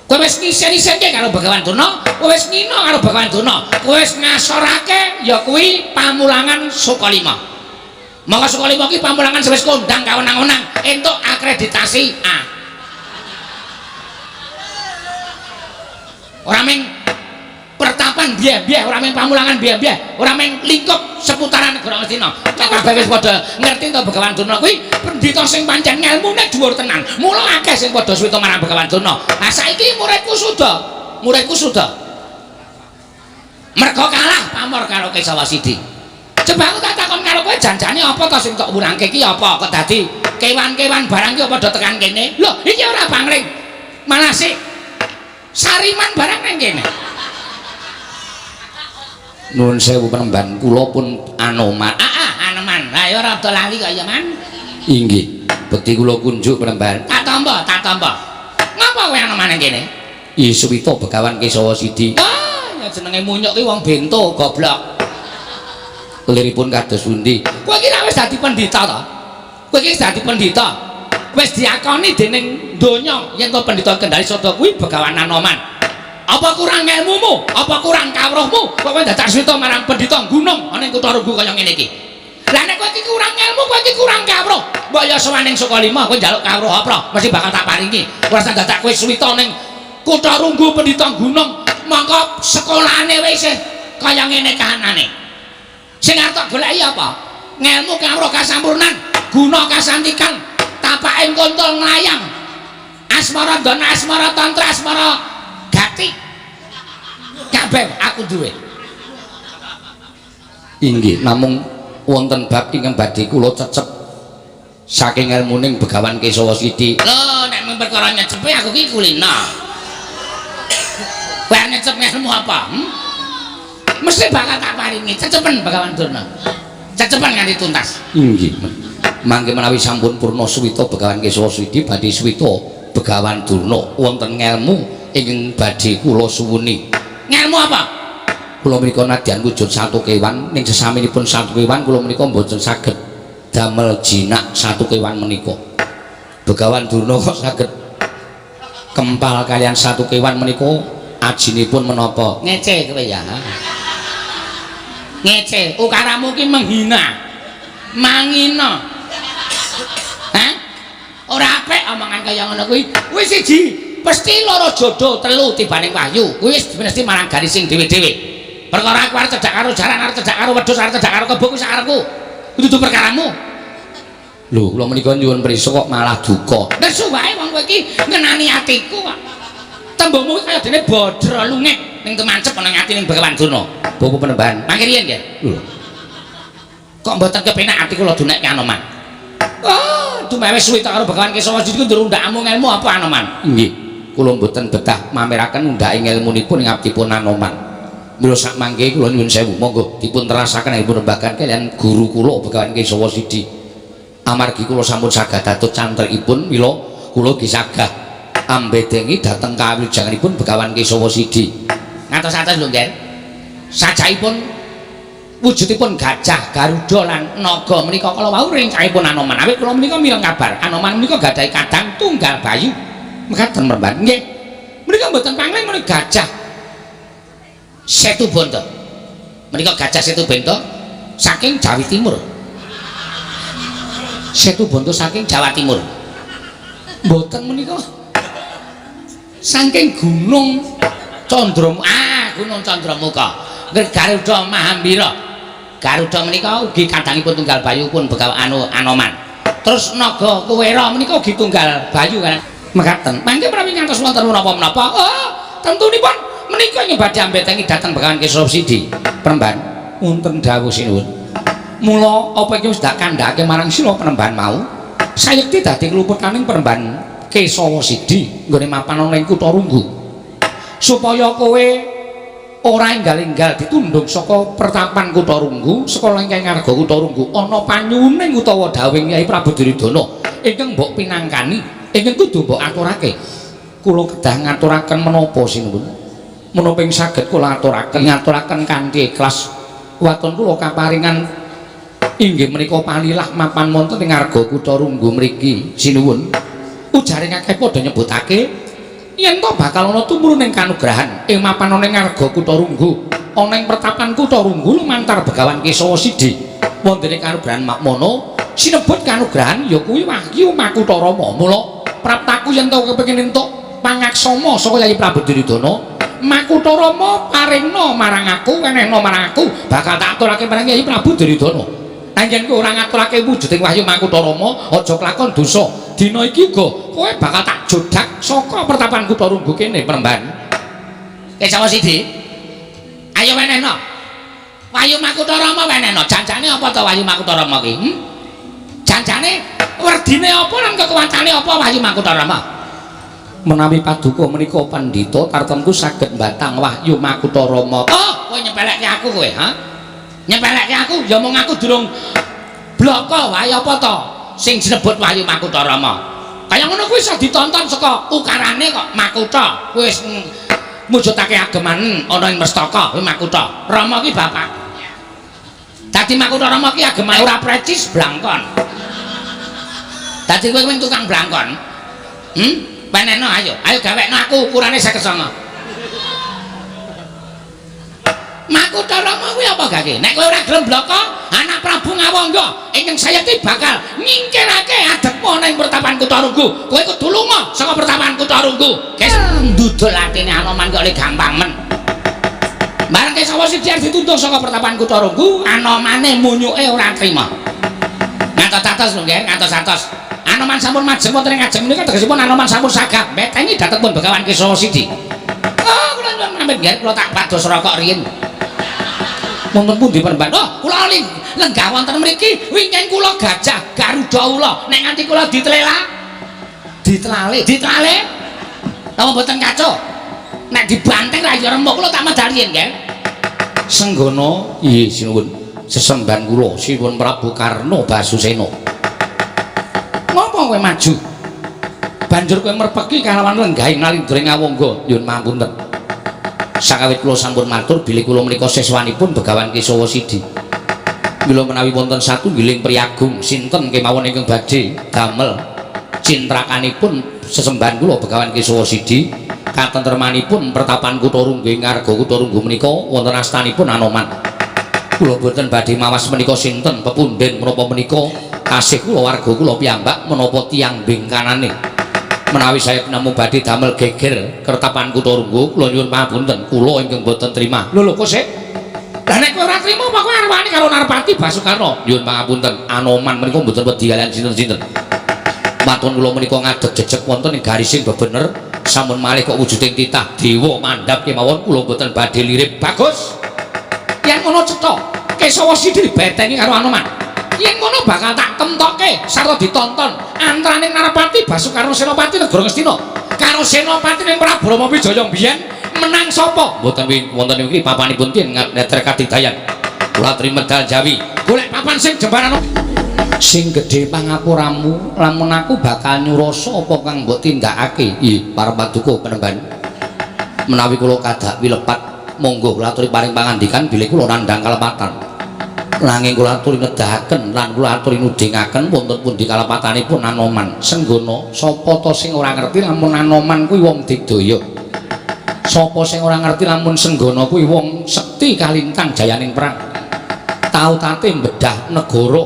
kowe wis ngisen-isenke karo Begawan Durna kowe wis ngina karo Begawan Durna kowe wis ngasorake ya kuwi pamulangan Sukalima maka Sukalima ki pamulangan wis kondang kawenang-wenang entuk akreditasi A ora mung pertapan biah-biah ora mung pamulangan biah-biah ora mung lingkup seputaran negara Ngastina kabeh wis padha ngerti to Begawan Durna kuwi pendhita sing pancen ngelmune dhuwur tenan mula akeh sing padha suwita marang Begawan Durna nah saiki muridku suda mergo kalah pamor karo Kesawa Sidi coba aku tak takon karo kowe janjane apa to sing tok wurangke iki apa kok dadi kewan-kewan barang ki padha tekan kene lho iki ora pangling malah sik sariman barang nang kene nuwun sewu Panembahan kula pun Anoman Anoman lah ya ora lali kok ya man inggih bekti kula kunjuk Panembahan tak tampa ngapa kowe Anoman nang kene iya suwita Begawan Kesawa Sidi ya jenenge munyuk ki wong bento goblok liripun kados pundi kowe iki wis dadi pendhita to kowe iki wis dadi pendhita wis diakoni dening donya yen to pendhita Kendari Sada kuwi Begawan Anoman apa kurang ilmumu apa kurang kawruhmu kok kowe dadak suwita marang pendhita gunung ana ing kutha Runggu kaya ngene iki lah nek kowe iki kurang ilmu kowe iki kurang kawruh mbok ya sowaning Sukalima kowe njaluk kawruh apa mesti bakal tak paringi ora usah dadak kowe suwita ning kutha Runggu pendhita gunung mongko sekolahane wis kaya ngene kahanane sing arep tak goleki apa ngelmu kawruh kasampurnan guna kasantikan tapaking kontol nglayang asmara dana asmara tantra asmara gati kabeh aku duwe inggih namung wonten bab ingkang badhe kula cecep saking ilmuning Begawan Kesawa Sidi lho nek mung perkara nyecepe aku ki kulina kowe nyecep ilmu apa mesti bakal tak paringi cecepen Begawan Durna cecepen nganti tuntas inggih mangke menawi sampun purna suwita Begawan Kesawa Sidi badhe suwita Begawan Durna wonten ngelmu ingkang badhe kula suwuni ngelmu apa kula menika nadyan wujud satu kewan ning sesaminipun satu kewan kula menika mboten saged damel jinak satu kewan menika Begawan Durna kok saged kempal kalian satu kewan menika ajinipun menapa ngece kowe ya ngece ukaramu ki menghina mangina hah ora apik omongan kaya ngono kuwi wis siji mesti loro jodoh telu tibaning wahyu kuwi wis mesti marang garis sing dhewe-dhewe perkara aku arep cedak karo jaran arep cedak karo wedhus arep cedak karo kebo kuwi sakarepku dudu perkaramu lho kula menika nyuwun prisa kok malah duka nesu wae wong kowe iki ngenani atiku kok tembungmu kaya dene bodro lungek ning temancep ana ati ning Begawan Durna buku Panembahan mangke riyen nggih lho kok mboten kepenak ati kula dunekke Anoman dumewe suwita karo Begawan Kesawa Sidi ndur ndakmu ilmu apa Anoman nggih kula mboten betah mameraken ndake ilmunipun ing abdipun Anoman mila sak mangke kula nyuwun sewu monggo dipun terasaken ilmu rembagan kalian guru kula Begawan Kesawa Sidi amargi kula sampun saged dados cantrikipun mila kula gisagah ambedengi dhateng kawilujenganipun Begawan Kesawa Sidi ngantos-antos lho nggih sajaipun wujudipun gajah garuda lan naga menika kala wau ringkahipun Anoman awit kula menika mireng kabar Anoman menika gadhahi kadang tunggal bayu mekaten merban nggih menika mboten pangling menika gajah Setu Banda menika gajah Setu Banda saking Jawa Timur Setu Banda saking Jawa Timur mboten menika saking Gunung Candramuka Gunung Candramuka Garuda Mahambira Garuda menika ugi kadangipun tunggal bayu pun Begawan Anoman terus naga Kuwera menika ugi tunggal bayu kan mekaten mangke prawi ngantos wonten menapa-menapa tentunipun menika nyebadhe ambetengi dhateng Begawan Kesawa Sidi Panembahan wonten dawuh sinuwun mula apa iki wis dak kandhake marang sira Panembahan mau sayekti dadi kluputaning Panembahan Kesawa Sidi nggone mapan ana ing kutha Runggu supaya kowe ora enggal-enggal ditundung saka pertapan Kutarunggu saka lengkeng Arga Kutarunggu ana panyuning utawa dawuhing Kyai Prabu Duryudana ingkang mbok pinangkani ingkang kudu mbok aturake kula kedah ngaturaken menapa sinuwun menapa ing saged kula ngaturaken kanthi ikhlas waton kula kaparingan inggih menika palilah mapan wonten ing Arga Kutarunggu mriki sinuwun ujaring akeh padha nyebutake yen to bakal ana tumurun ing kanugrahan ing mapan ana ing Arga Kutarunggu ana ing pertapan Kutarunggu lumantar Begawan Kesawa Sidhi wonten ing kanugrahan makmana sinebut kanugrahan ya kuwi Wahyu Makutha Rama mula praptaku yen to kepengin entuk pangaksama saka Kyai Prabu Duryudana Makutha Rama paringna marang aku wenehna marang aku bakal tak aturake marang Kyai Prabu Duryudana anjen kowe ora ngaturake wujuding Wahyu Makutha Rama aja kelakon dosa dina iki uga kowe bakal tak jodak saka pertapan Kutarunggu kene Peremban Kesawa Sidhi ayo wenehna Wahyu Makutha Rama wenehna janjane apa to Wahyu Makutha Rama ki janjane werdine apa lan kekuwatane apa Wahyu Makutha Rama menawi paduka menika pandhita tartemtu saged mbatang Wahyu Makutha Rama oh kowe nyepelekke aku kowe ha nyepelekke aku ya mung aku durung bloko wae apa to sing disebut Wahyu Makutha Rama kaya ngono kuwi iso ditonton saka ukarane kok Makutha kuwi wis mujudake ageman ana ing mestaka kuwi Makutha Rama ki bapak dadi Makutha Rama ki agemane ora precis blangkon dadi kowe wing tukang blangkon paneno ayo gawekno aku ukurane 59 Makutha Rama kuwi apa gake nek kowe ora gelem bloko anak Prabu Ngawangga ingkang sayekti bakal nyingkirake adepmu ning pertapan Kutarunggu kowe kudu lunga saka pertapan Kutarunggu guys ndudul atine Anoman kok le gampang men bareng Kesawa Sidhi dituntun saka pertapan Kutarunggu Anomane munyuke ora trima ngantos atos lho nggih ngantos atos Anoman sampun majeng wonten ing ajeng menika tegesipun Anoman sampun sagap meteni dhateng pun Begawan Kesawa Sidhi oh kula nyuwun pamit nggih kula tak pados rokok riyin wonten pundi Peremban oh kula lenggah wonten mriki wingi kula gajah Garuda ula nek nganti kula ditlale napa mboten kaco nek dibanteng ra ya remuk kula tak medalien nggih Senggana nggih sinuwun sesembahan kula sinuwun Prabu Karna Basusena ngopo kowe maju banjur kowe merpeki kalawan lenggahing nalindring Ngawangga nyuwun pangapunten sakawit kula sampun matur bilih kula menika siswanipun Begawan Kesawa Sidhi mila menawi wonten satunggiling priyagung sinten kemawon ingkang badhe damel cintrakanipun sesembahan kula Begawan Kesawa Sidhi katentremanipun pertapan Kutarunggu ing Arga Kutarunggu menika wonten astanipun Anoman kula boten badhe mawas menika sinten pepundhen menapa menika kasih kula warga kula piyambak menapa tiyang bengkanane menawi saya namung badhe damel geger kertapan Kutarunggu kula nyuwun pangapunten kula ingkang boten trima lho kok sik lah nek kowe ora trima apa kowe arep wani karo Narpati Basukarna nyuwun pangapunten Anoman menika mboten wedi kaliyan sinten-sinten matun kula menika ngadeg jejeg wonten ing garising bebener sampun malih kok wujuding titah dewa mandhap kemawon kula mboten badhe lirip bagus yen ngono cetha Kesawa Sidhi dibeteni karo Anoman yen ngono bakal tak temtokke sarta ditonton antaraning Narpati Basukarna Senopati Negara Ngastina karo Senopati ning Prabu Rama Wijaya mbiyen menang sapa mboten wonten iki papanipun tiyang neter kadidayan kula trimedal Jawi golek papan sing jembaran sing gedhe pangapuramu lamun aku bakal nyurasa apa kang mbok tindakake nggih para paduka Penemban menawi kula kadhak wilepat monggo kula aturi paring pangandikan bilih kula nandhang kalepatan nanging kula aturi nedahaken lan kula aturi nudingaken wonten pundi kalepatanipun Anoman Senggana sapa to sing ora ngerti lamun Anoman kuwi wong digdaya sapa sing ora ngerti lamun Senggana kuwi wong sekti kalintang jayaning perang tau tate mbedah negara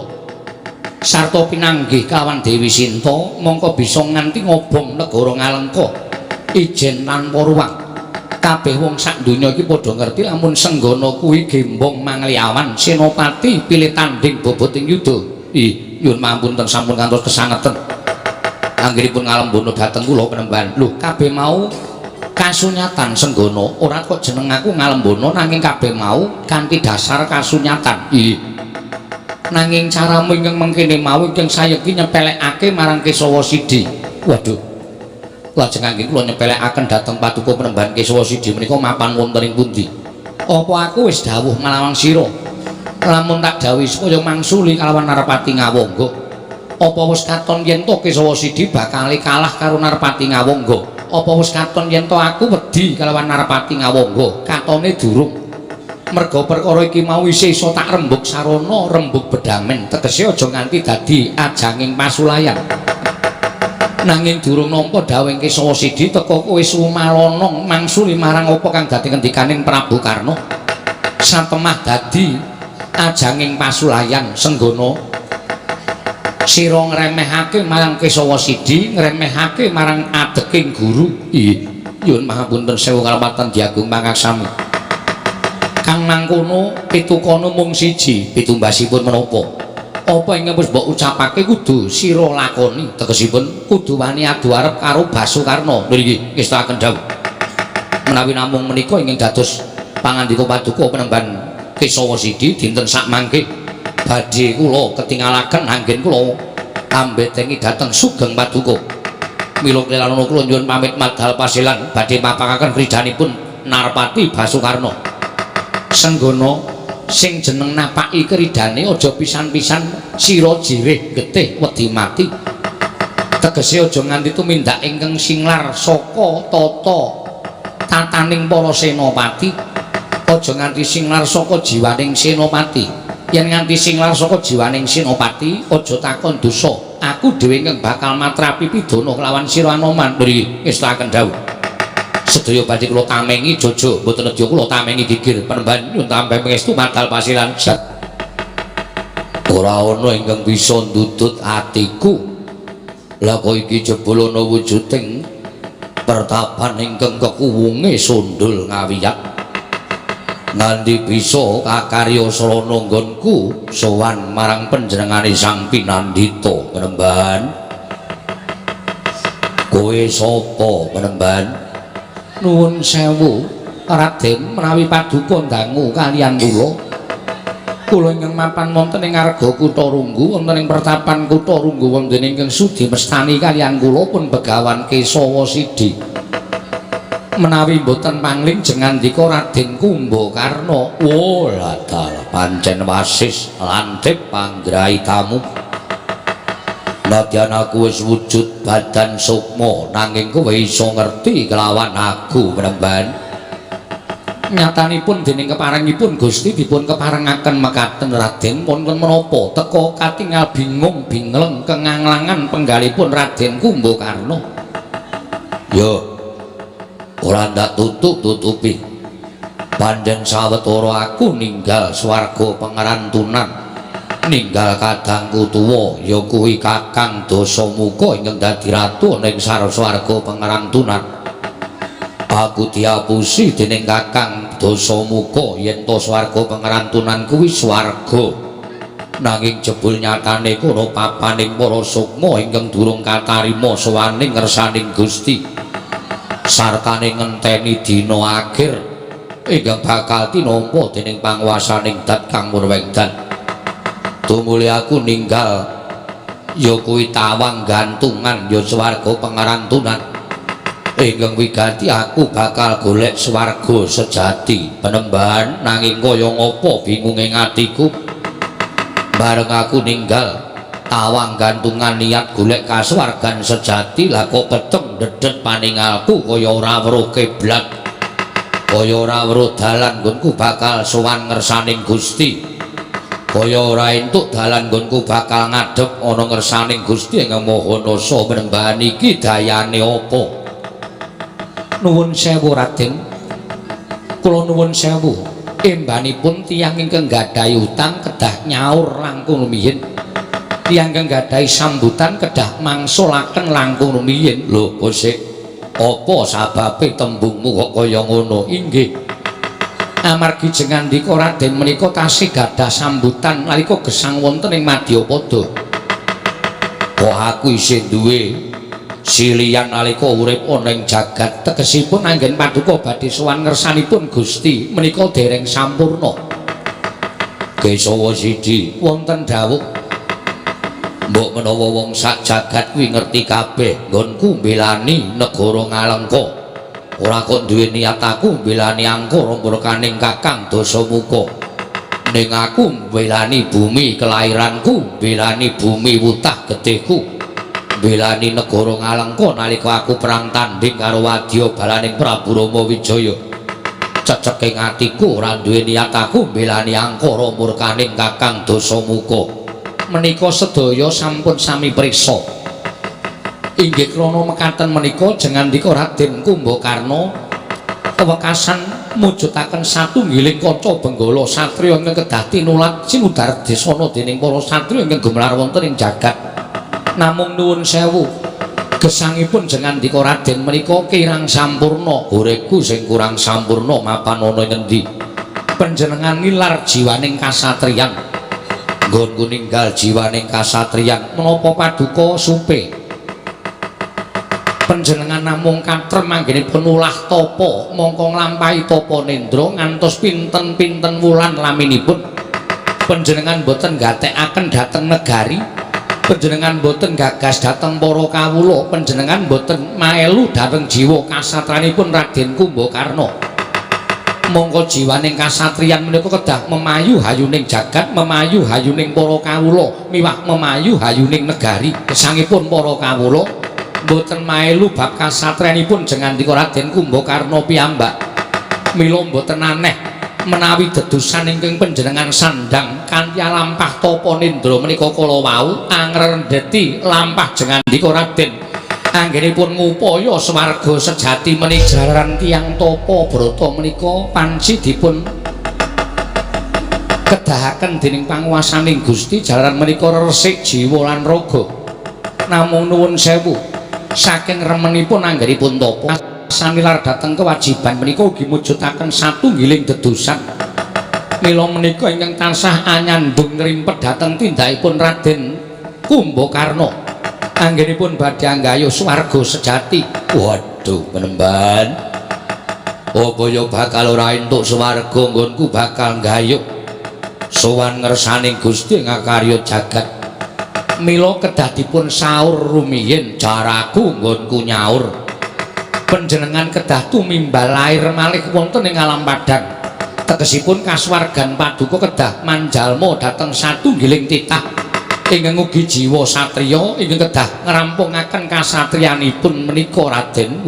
sarta pinanggih kawan Dewi Sinta mongko bisa nganti ngobong negara Ngalengka ijen tanpa ruwang kabeh wong sak donya iki padha ngerti lamun Senggana kuwi gembong mangliawan senopati pilih tanding boboting yuda nyuwun pangapunten sampun kantos kesangeten anggenipun ngalembono dhateng kula Penemban lho kabeh mau kasunyatan Senggana ora kok jeneng aku ngalembono nanging kabeh mau kanthi dasar kasunyatan nanging caramu ingkang mengkene mau ingkang sayekti nyepelekake marang Kesawa Sidhi waduh Lajeng anggen kula nyepelekaken dhateng Paduka Penemban Kesawa Sidi menika mapan wonten ing pundi? Apa aku wis dawuh nglawang sira? Lamun tak dawuhi supaya mangsuli kalawan Narpati Ngawangga. Apa wis katon yen to Kesawa Sidi bakal kalah karo Narpati Ngawangga? Apa wis katon yen to aku wedi kalawan Narpati Ngawangga? Katone durung. Merga perkara iki mau isih iso tak rembug sarana, rembug bedamen, tegese aja nganti dadi ajanging pasulayan. Nanging durung nampa dawuh Kesawa Sidi teka kowe sumalana mangsuli marang apa kang dadi ngendikaning Prabu Karna. Satemah dadi ajanging pasulayan senggana sira ngremehake marang Kesawa Sidi, ngremehake marang adeking guru. Nyuwun pangapunten sewu kalepatan Diagung Pangaksami. Kang mangkono pitukana mung siji, pitumbasipun menapa? Apa ingkang wis mbok ucapake kudu sira lakoni, tegesipun kudu wani adu arep karo Basukarna. Lho niki ngestakaken dawuh. Menawi namung menika ingkang dados pangandika Paduka Penemban Kesawa Sidi dinten sak mangke badhe kula ketingalaken anggen kula ambetengi dhateng Sugeng Paduka. Mila kelelana kula nyuwun pamit madhal pasilan badhe mapakaken kridanipun Narpati Basukarna. Senggana sing jeneng napaki keridane aja pisan-pisan sira jirih getih wedi mati. Tegese aja nganti tumindak ingkang singlar saka tataning para senopati. Aja nganti singlar saka jiwaning senopati. Yen nganti singlar saka jiwaning senopati, aja takon dosa. Aku dhewe ingkang bakal matrapi pidana kelawan sira Anoman. Mriki ngestakaken dawuh. Sedaya badhe kula tamengi Jojo, mboten nedya kula tamengi gigir Penemban nyuwun tambahi pangestu madhal pasilan. Ora ana ingkang bisa ndudut atiku. Lah kok iki jebul ana wujuding pertapan ingkang kekuwunge sundul ngawiyat. Nganti bisa kakarya srana nggonku sowan marang panjenengane Sang Pinandhita. Penemban, kowe sapa Penemban? Nuwun sewu Raden, menawi paduka dangu kaliyan kula. Kula ingkang mapan wonten ing Arga Kutharunggu, wonten ing pertapan Kutharunggu wonten ingkang sudi mestani kaliyan kula pun Begawan Kesawa Sidi. Menawi boten pangling jengandika Raden Kumbakarna, waladal pancen wasis lantip panggrahi tamu. Nadyan aku wis wujud badan sukma nanging kowe iso ngerti kelawan aku Penemban. Nyatanipun dening keparengipun Gusti dipun keparengaken mekaten Raden wonten menapa teka katingal bingung bingleng kenganglangan penggalipun Raden Kumbakarna. Yo ora ndak tutup-tutupi. Panjen sawetara aku ninggal swarga pangerantunan. Ninggal kadangku tuwa ya kuwi Kakang Dasamuka ingkang dadi ratu ning swarga pangerantunan. Aku diapusi dening Kakang Dasamuka yen to swarga pangerantunan kuwi swarga. Nanging jebul nyatane kono papaning para sukma ingkang durung katarima sawaning ngersaning Gusti. Sartane ngenteni dina akhir ingkang bakal tinampa dening panguwasaning Dat Kang Murwengdan. Tumuli aku ninggal ya kuwi tawang gantungan ya swarga pangerantunan. Ingkang wigati aku bakal golek swarga sejati Penemban, nanging kaya ngapa bingunge atiku. Bareng aku ninggal tawang gantungan niat golek kaswargan sejati, lah kok peteng dedet paningalku kaya ora weruh kiblat, kaya ora weruh dalan nggonku bakal sowan ngersaning Gusti. Kaya ora entuk dalan nggonku bakal ngadhep ana ngersaning Gusti Ingkang Maha Nasa. Penemban iki dayane apa? Nuwun sewu Raden. Kula nuwun sewu. Embanipun tiyang ingkang gadhahi utang kedah nyaur langkung rumiyin. Tiyang ingkang gadhahi sambutan kedah mangsulaken langkung rumiyin. Lho, Gusik, apa sababe tembungmu kok kaya ngono? Inggih. Amargi jengandika Raden menika tasih gadah sambutan nalika gesang wonten ing Madyapada. Kok aku isih duwe siliyan nalika urip ana ing jagat, tegesipun anggen paduka badhe sowan ngersanipun Gusti menika dereng sampurna. Kesawa Sidi wonten dawuh mbok menawa wong sak jagat kuwi ngerti kabeh nggonku mbelani negara Ngalengka ora kok duwe niat aku mbelani Angkara murkaning Kakang Dasamuka ning aku mbelani bumi kelahiranku mbelani bumi wutah getihku mbelani negara Ngalengka nalika aku perang tanding karo wadya balaning Prabu Rama Wijaya ceceking atiku ora duwe niat aku mbelani Angkara murkaning Kakang Dasamuka menika sedaya sampun sami priksa inggih krana mekaten menika jengandika Raden Kumbakarna wekasan mujudaken satunggiling kaca benggala satriya ingkang kedah tinulat sinudar desana dening para satriya ingkang gumelar wonten ing jagat namung nuwun sewu gesangipun jengandika Raden menika kirang sampurna uripku sing kurang sampurna mapan ana ngendi panjenengan nilar jiwaning kasatriyan nggonku ninggal jiwaning kasatriyan menapa paduka supe panjenengan namung katrem anggenipun ulah tapa mongko nglampahi tapa nendra ngantos pinten-pinten wulan laminipun panjenengan boten gatekaken dhateng negari panjenengan boten gagas dhateng para kawula panjenengan boten maelu dhateng jiwa kasatranipun Raden Kumbakarna mongko jiwaning kasatriyan menika kedah memayu hayuning jagat memayu hayuning para kawula miwah memayu hayuning negari gesangipun para kawula mboten maelu bab kasatriyanipun jengandika Raden Kumbakarna piyambak mila mboten aneh menawi dedusan ingkang panjenengan sandang kanthi lampah tapa nendra menika kala wau angrendeti lampah jengandika Raden anggenipun ngupaya swarga sejati menika jalaran tiyang tapa brata menika panci dipun kedahaken dening panguwasaning Gusti jalaran menika resik jiwa lan raga namung nuwun sewu saking remenipun anggenipun tapa samilar dhateng kewajiban menika ugi mujudaken satunggiling dedosan mila menika ingkang tansah anyandung ngrimpet dhateng tindakipun Raden Kumbakarna anggenipun badhe anggayuh swarga sejati. Waduh penemban apa ya bakal ora entuk swarga nggonku bakal anggayuh sowan ngersaning Gusti ngakarya jagat mila kedah dipun saur rumiyin jaraku nggonku nyaur panjenengan kedah tumimbal lair malih wonten ing alam padang tegesipun kasuwargan paduka kedah manjalma dhateng satunggiling titah ingkang ugi jiwa satriya ingkang kedah ngrampungaken kasatriyanipun menika Raden.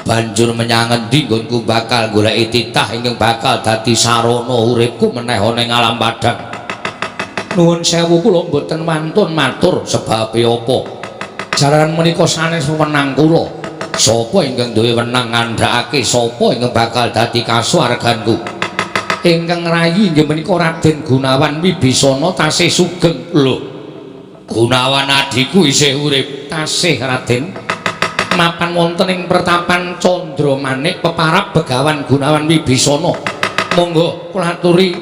Banjur menyang endi nggonku bakal goleki titah ingkang bakal dadi sarana uripku meneh ana ing alam padang. Nuwun sewu kula mboten wantun matur sebabe apa. Jalaran menika sanes wewenang kula. Sapa ingkang duwe wenang ngandhakake sapa ingkang bakal dadi kasuwarganku? Ingkang rayi inggih menika Raden Gunawan Wibisana tasih sugeng. Lho, Gunawan adhiku isih urip. Tasih Raden. Mapan wonten ing pertapan Candramanik peparab Begawan Gunawan Wibisana. Monggo kula aturi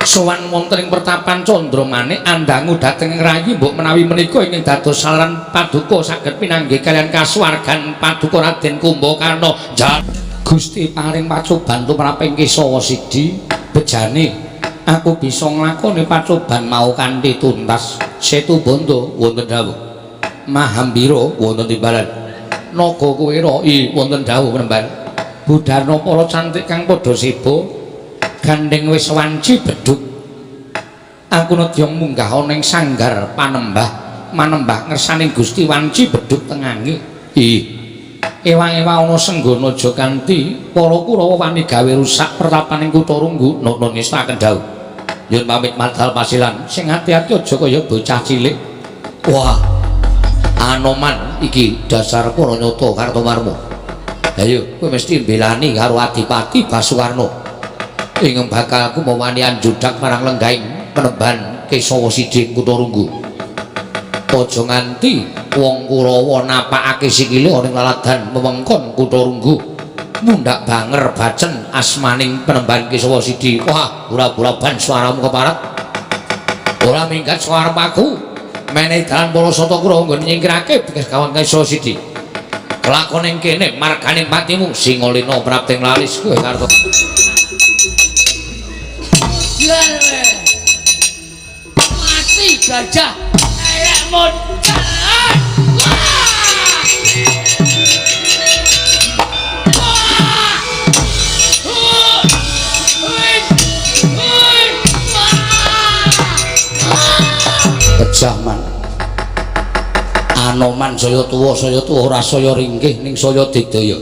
sowan wonten ing pertapan Candramanik andangu dhateng ing rayi mbok menawi menika ingkang dados salaran paduka saged pinanggih kalian kasuwargan paduka Raden Kumbakarna. Gusti paring pacoban tumraping Kesawa Sidi bejane aku bisa nglakoni pacoban mau kanthi tuntas. Setu Banda wonten dawuh Mahambira wonten timbalan Naga Kuwira wonten dawuh penemban Budarna para cantik kang padha seba gandeng wis wanci bedhug aku nedya munggah ana ing sanggar manembah ngersaning Gusti wanci bedhug tengange ewang-ewang ana senggana aja kanthi para Kurawa wani gawe rusak pertapaning Kutha Runggu. Nono ngestaken dawuh nyuwun pamit madhal pasilan sing ati-ati aja kaya bocah cilik. Wah Anoman iki dasar para nyata Kartomarma. Ayo kowe mesti mbelani karo Adipati Basuwarna ingkang bakal aku mawani anjudak marang lenggahing penemban Kesawa Sidi Kutha Runggu. Aja nganti wong Kurawa napakake sikile ana ing laladan wewengkon Kutha Runggu mundak banger bacen asmaning penemban Kesawa Sidi. Wah ora-ora ban swaramu keparat ora minggat swarep aku menehi dalan para sata Kurawa nggon nyingkirake bekas kawan Kesawa Sidi kelakon ing kene marganing patimu Singalena prapting lalis kowe karto mati gajah elek modal. Kejaman Anoman saya tuwa ora saya ringkih ning saya digdaya.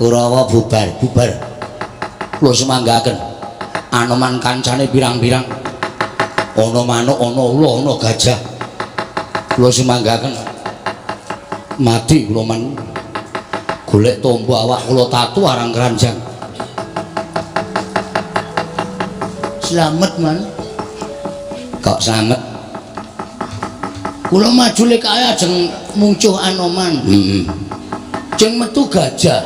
Kurawa bubar kula semanggaken Anoman kancane pirang-pirang ana manuk ana ula ana gajah kula semanggaken mati kula man golek tombo awak kula tatu arang keranjang. Slamet man. Kok slamet? Kula maju lek kae ajeng mungcuh Anoman. Jeng metu gajah.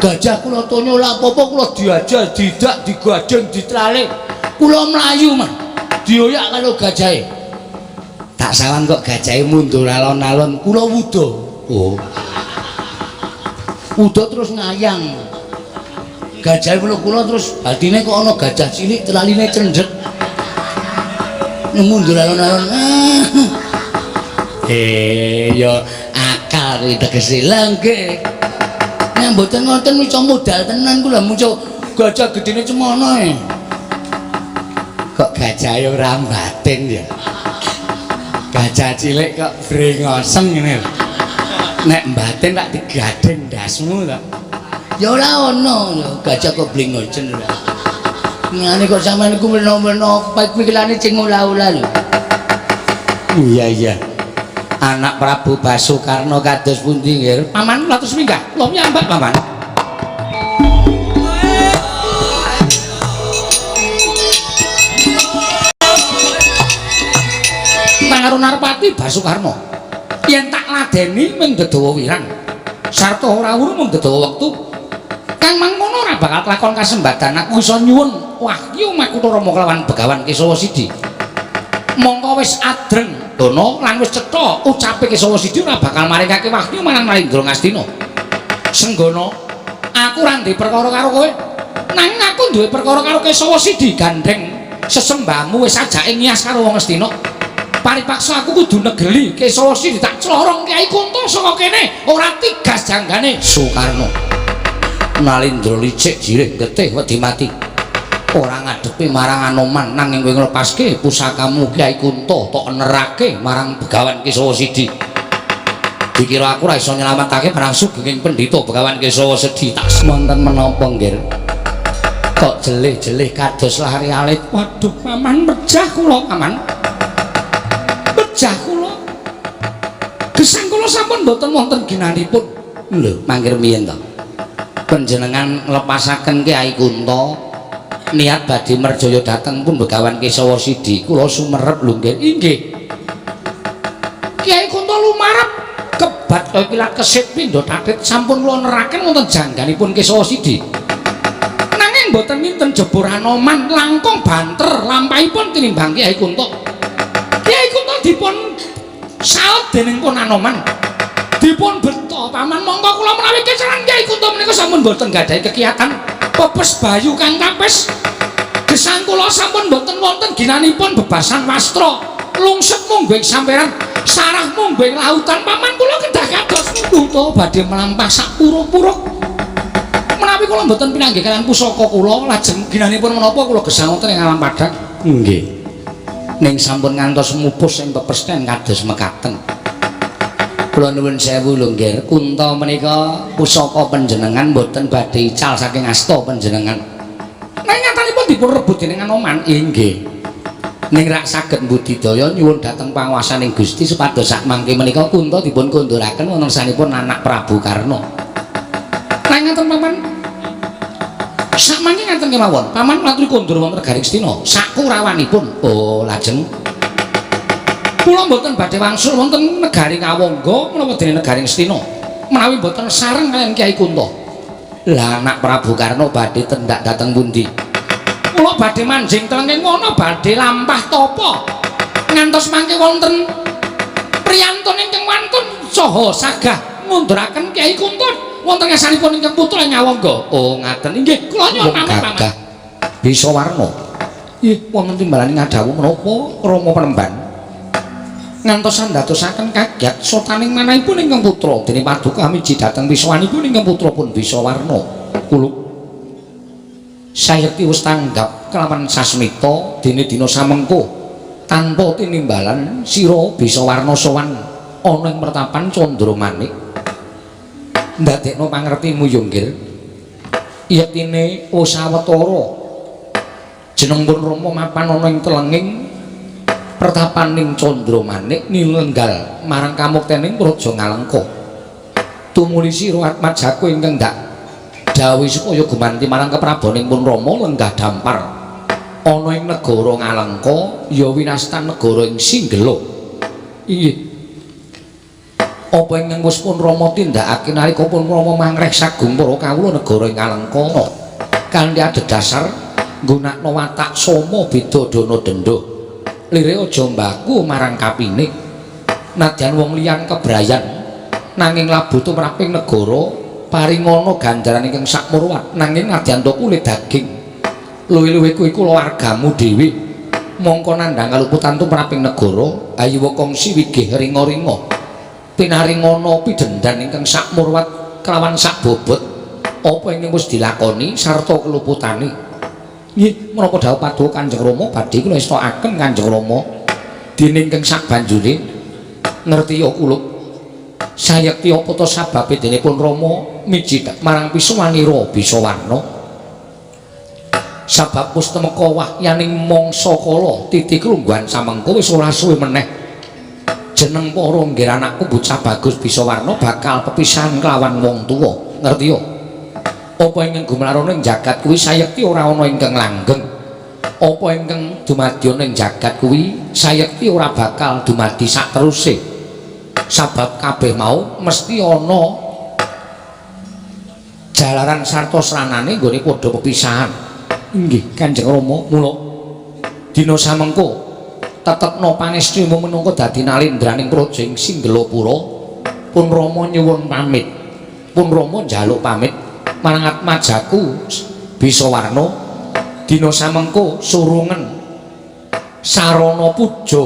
Gajah kula tonyo lha apa-apa kula diajal, didak, digadeng, ditralik. Kula mlayu man. Dioyak karo gajahe. Tak sawan kok gajahe mundur alon-alon Kula wuda. oh Wuda terus ngayang. Gajahe kula terus batine kok ana gajah cilik telaline cendhek. Mundur alon-alon. ya akal iki tegese Nggih. Nek mboten ngoten iso modal tenan kula muncul gajah gedene cemono e. kok gajahe ora batin ya. Gajah cilik kok brengoseng ngene. Nek batin tak digadeng ndasmu to. Ya ora ono ya gajah kok blingojen lho. Ngene kok sampean iku meno-meno pikirane cing ula-ula lho. Iya. Anak Prabu Basukarno kados pundi nggih? Paman kula terus minggah. Kula nyambak paman. Pangaruh Narpati Basukarno. Yen tak ladeni mung Dedawa Wirang. Sarta ora urung mung Dedawa wektu. Kang mangkono ora bakal lakon kasembadan aku iso nyuwun wahyu Makutha Rama kelawan Begawan Kesawa Sidi. Mongko wis adreng dono lan wis cetha ucape Kesawa Sidi ora bakal maringake wahyu marang Narendra Ngastina. Senggono aku ora ndek perkara karo kowe. Nanging aku duwe perkara karo Kesawa Sidi gandeng sesembahmu wis ajake ngias karo wong Astina. Paripaksa aku kudu negeri Kesawa Sidi tak clorong Kyai Kunto saka kene ora tigas janggane Soekarno. Nalindra licik jirih getih wedi mati ora ngadepi marang Anoman nanging kowe nglepaske pusakamu Kyai Kunto tok nerake marang Begawan Kesawa Sidi. Dikira aku ora iso nyelametake marang sugenging pendhita Begawan Kesawa Sidi tak semonten menapa nggih. Kok jelih-jelih kados lari alit. Waduh paman pejah kula paman. Pejah kula. Gesang kula sampun mboten wonten ginanipun. Lho mangkir miyen to? Panjenengan nglepasaken Kyai Kunto niat badhe merjaya dhateng pun Begawan Kesawa Sidi kula sumerep lho nggih. Inggih. Kyai Kunto lumarep kebat kaya kilat kesit pindha tatit sampun kula neraken wonten jangganipun Kesawa Sidi. Nanging mboten minten jebur Anoman langkung banter lampahipun tinimbang Kyai Kunto. Kyai Kunto dipun saut dening pun Anoman. Dipun beta paman mongko kula menawi kecaran Kyai Kunto menika sampun boten gadhahi kekiyatan pepes bayu kang kapes. Gesang kula sampun boten wonten ginanipun bebasan wastra. Lungset mungging samperan, sarah mungging lautan paman kula kedah kados nuto badhe mlampah sak puruk-puruk. Menawi kula boten pinanggih kaliyan pusaka kula lajeng ginanipun menapa kula gesang wonten ing alam padhang. Nggih. Ning sampun ngantos mupus ing pepesten kados mekaten. Kula nuwun sewu lho nggih, Kunto menika pusaka panjenengan mboten badhe ical saking asta panjenengan. Nanging nyatanipun dipun rebut dening Anoman. Inggih. Ning rak saged mbudidaya nyuwun dhateng panguwasaning Gusti supados sak mangke menika Kunto dipun konduraken wonten sanipun anak Prabu Karna. Nanging ngaten paman. Sak mangke ngaten kemawon, paman maturi kondur wonten Negari Astina. Sakurawanipun. Oh, lajeng kula mboten badhe wangsul wonten negari Kawangga menapa dene negari Astina menawi mboten sareng kaliyan Kyai Kunto. Lah anak Prabu Karna badhe tendak dhateng pundi? Kula badhe manjing telenging ngono badhe lampah tapa ngantos mangke wonten priyantun ingkang wantun saha sagah ngunduraken Kyai Kunto wonten ngasanipun ingkang putra Nyawangga. Oh ngaten inggih kula nyuwun pamit paman. Bisa warna Ih, wonten timbalan ngadhawuh menapa Rama Penemban? Ngantosan dadosaken kaget sotaning manahipun ingkang putra dene paduka miji dhateng wiswanipun ingkang putra pun bisa warna kuluk sayekti wis tanggap kelawan sasmita dene dina samengko tanpa tinimbalan sira bisa warna sowan ana ing pertapan Candramanik ndadekno pangertimu yo nggih yektine usawetara jeneng pun Rama mapan ana ing telenging pertapaning Candramanik nilenggal marang kamuktening Praja Ngalengka tumuli sira Atmat Jaku ingkang ndak dawuh supaya gumanti marang keprabaning pun Rama lenggah dampar ana ing negara Ngalengka ya winastan negara ing Singgela inggih apa ingkang wis pun Rama tindakake nalika pun Rama mangreh sagung para kawula negara ing Ngalengka kanthi adhedhasar nggunakno watak sama beda dana dendha lirik aja mbaku marang kapine nadyan wong liyan kebrayan nanging labuh tumraping negara paringana ganjaran ingkang sakmurwat nanging nadyan to kulit daging luwih-luwih kuwi kulawargamu dhewe mongko nandhang kaluputan tumraping negara ayu kongsi wigih ringa-ringa pinaringana pidendhan ingkang sakmurwat kelawan sak bobot apa ingkang wis dilakoni sarta keluputane. Nggih, menapa dawuh paduka Kanjeng Rama badhe kula estokaken Kanjeng Rama dene ingkang sabanjure ngerti ya kula sayekti apa to sababe dene pun Rama miji marang Piswanira bisa warna sabab wis temeka wahyaning mangsa kala titik lungguhan samengko wis ora suwe meneh jeneng para nggih anakku bocah bagus bisa warna bakal pepisahan kelawan wong tuwa ngerti ya apa ingkang gumlarana ing jagat kuwi sayekti ora ana ingkang langgeng apa ingkang dumadya ing jagat kuwi sayekti ora bakal dumadi sakteruse sabab kabeh mau mesti ana jalaran sarta sranane nggone padha pepisahan inggih Kanjeng Rama mula dina samengko tetepno pangestrimu menungko dadi nalindraning praja ing Singgelapura pun Rama nyuwun pamit pun Rama njaluk pamit marang Atmat Jaku bisa warna dina samengko surungen sarana puja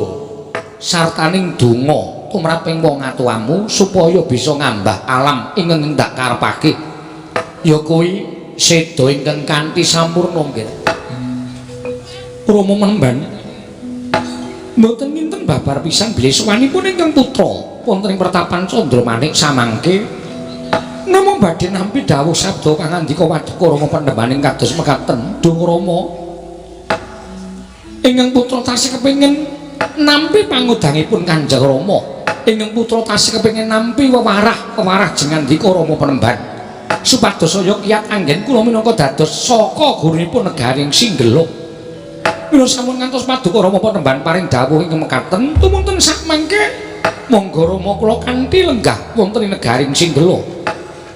sartaning donga tumraping wong atuwamu supaya bisa ngambah alam ingkang ndak karepake ya kuwi seda ingkang kanthi sampurna nggih Rama Penemban mboten nginten babar pisan bilih sowanipun ingkang putra wonten ing pertapan Candramanik samangke namung badhe nampi dawuh sabda pangandika Paduka Rama Penembaning kados mekaten Dung Rama ingkang putra tasih kepengin nampi pangudangipun Kanjeng Rama ingkang putra tasih kepengin nampi wewarah jengandika Rama Penemban supados saya kiyat anggen kula minangka dados saka gurunipun negaring Singgela mila sampun ngantos Paduka Rama Penemban paring dawuh ingkang mekaten tumunten sak mangke monggo Rama kula kanthi lenggah wonten ing negaring Singgela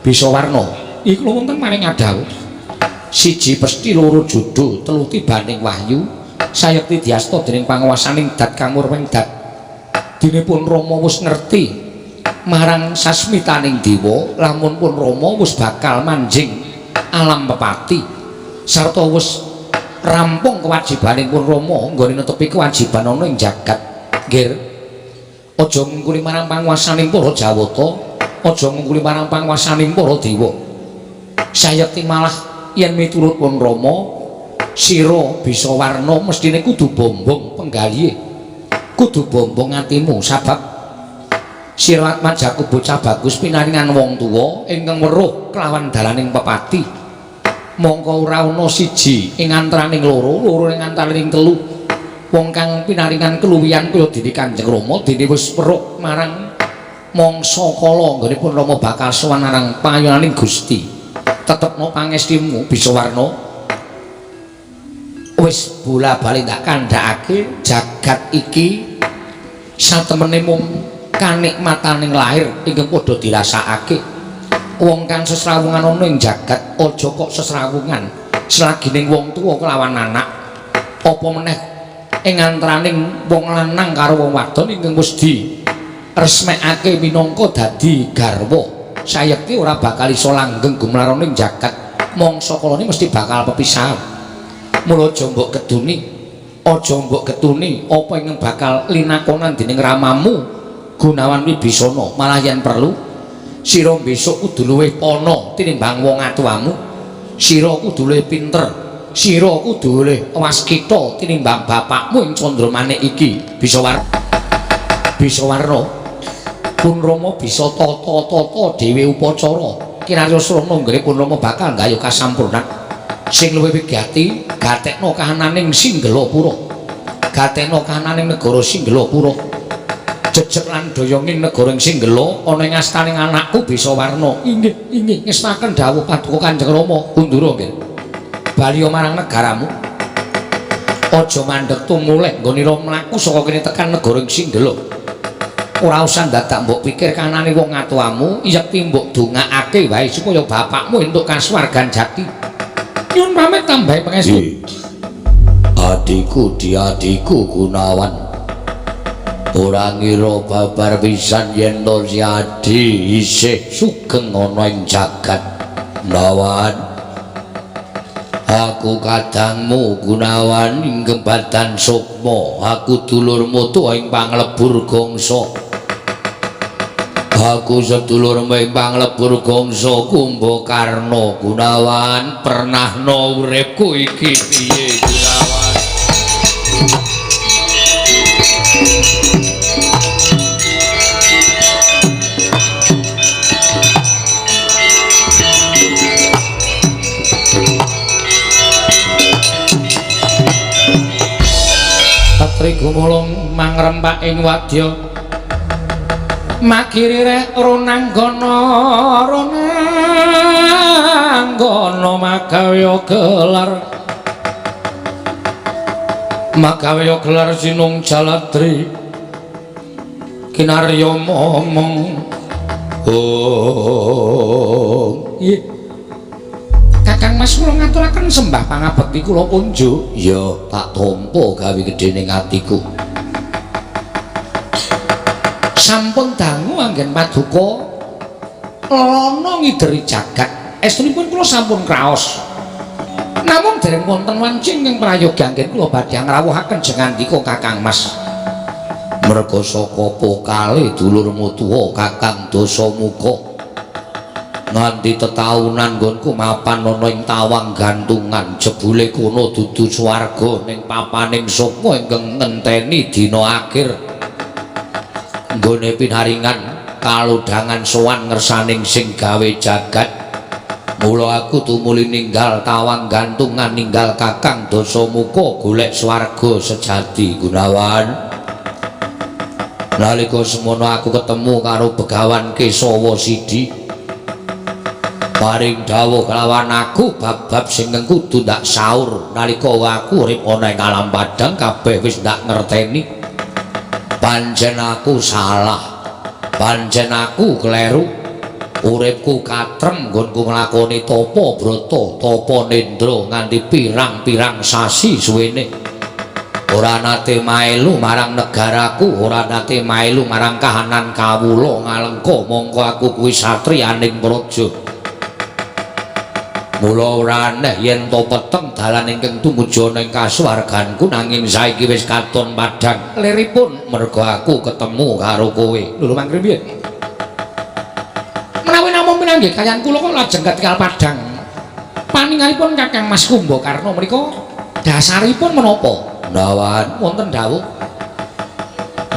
bisa warna iku wonten maring adhawuh siji pesti loro judul telu tibaning wahyu sayekti diasta dening panguwasaning dat kang murweng dat dinipun Rama wis ngerti marang sasmitaning dewa lamun pun Rama wis bakal manjing alam pepati sarta wis rampung kewajibaning pun Rama nggone netepi kewajiban ana ing jagat nggih aja ngungkuli marang panguwasaning para Jawata aja ngungkuli marang panguwasaning para dewa sayekti malah yen miturut pun Rama sira bisa warna mestine kudu bombong penggalihe kudu bombong atimu sabab sira Atmat Jaku bocah bagus pinaringan wong tuwa ingkang weruh kelawan dalaning pepati mongko ora ana siji ing antaraning loro ing antaraning telu wong kang pinaringan keluwihan kaya dene Kanjeng Rama dene wis weruh marang mangsa kala nggonipun Rama bakal sowan marang pangayonaning Gusti tetepno pangestimu bisa warna wis bola-bali tak kandhakake jagat iki satemene mung kanikmataning lahir ingkang padha dirasakake wong kang sesrawungan ana ing jagat aja kok sesrawungan selagining wong tuwa kelawan anak apa meneh ing antaraning wong lanang karo wong wadon ingkang wis resmekake minangka dadi garwa sayekti ora bakal iso langgeng gumlaraning jagat mangsa kalane mesti bakal pepisahan mula aja mbok keduni aja mbok getuni apa ingkang bakal linakonan dening ramamu Gunawan Wibisana, malah yen perlu sira besok kudu luwih ana tinimbang wong atuwamu, sira kudu luwih pinter, sira kudu luwih waskita tinimbang bapakmu ing Candramanik iki. Bisawarna pun Rama bisa tata-tata dhewe upacara kinarya srana nggih pun Rama bakal nggayuh kasampurnan sing luwih wigati gatekna kahananing Singgelapura, gatekna kahananing negara Singgelapura, jejeg lan doyonging negara Singgela ana ing astaning anakku Bisawarna. Inggih ngestaken dawuh Paduka Kanjeng Rama. Kundura nggih bali marang negaramu, aja mandheg tumuleh nggonira mlaku saka kene tekan negara Singgela. Ora usah dadak mbok pikir kanane wong atuwamu, yekti mbok dongakake wae supaya bapakmu entuk kasuwargan jati. Nyuwun pamit tambahi pangestu. Adikku diadiku Gunawan. Ora ngira babar pisan yen to si Adi isih sugeng ana ing jagat. Gunawan, aku kadangmu Gunawan inggih badan sukma, aku dulurmu tuwa ing panglebur gongso. Aku sedulurmu ing panglebur gongso Kumbakarna. Gunawan, pernahno uripku iki piye Gunawan? Satri gumulung mangrempak ing wadya makirire ronanggana magawya gelar sinung jaladri kinarya momong. Iya Kakang Mas kula ngaturaken sembah pangabekti kula unjuk. Ya tak tampa gawe gedhening atiku. Sampun dangu anggen paduka lono ngideri jagat, estunipun kula sampun kraos. Namung dereng wonten wancing ing prayogi anggen kula badhe ngrawuhaken jengandika Kakang Mas. Merga saka pokale dulurmu tuwa Kakang Dasamuka nganti tetaunan nggonku mapan ana ing tawang gantungan, jebule kono dudu swarga ning papaning sukma ingkang ngenteni dina akhir. Nggone pinaringan kalodhangan sowan ngersaning sing gawe jagat. Mula aku tumuli ninggal tawang gantungan, ninggal Kakang Dasamuka golek swarga sejati. Gunawan, nalika semono aku ketemu karo Begawan Kesawa Sidi, paring dawuh kelawan aku bab-bab sing kudu ndak saur. Nalika aku urip ana ing alam padang kabeh wis ndak ngerteni. Pancen aku salah, pancen aku kleru. Uripku katrem nggonku nglakoni tapa brata, tapa nendra nganti pirang-pirang sasi suwene. Ora nate maelu marang negaraku, ora nate maelu marang kahanan kawula ngalengka, mongko aku kuwi satriyaning praja. Mula ora aneh yen to peteng dalan ingkang tumuju ning kasuwarganku, nanging saiki wis katon padhang liripun merga aku ketemu karo kowe. Lho mangke piye? Menawi namung pinanggih kayan kula kok lajeng ketingal padhang. Paningalipun Kakang Mas Kumbakarna menika dasaripun menapa? Gunawan, wonten dawuh.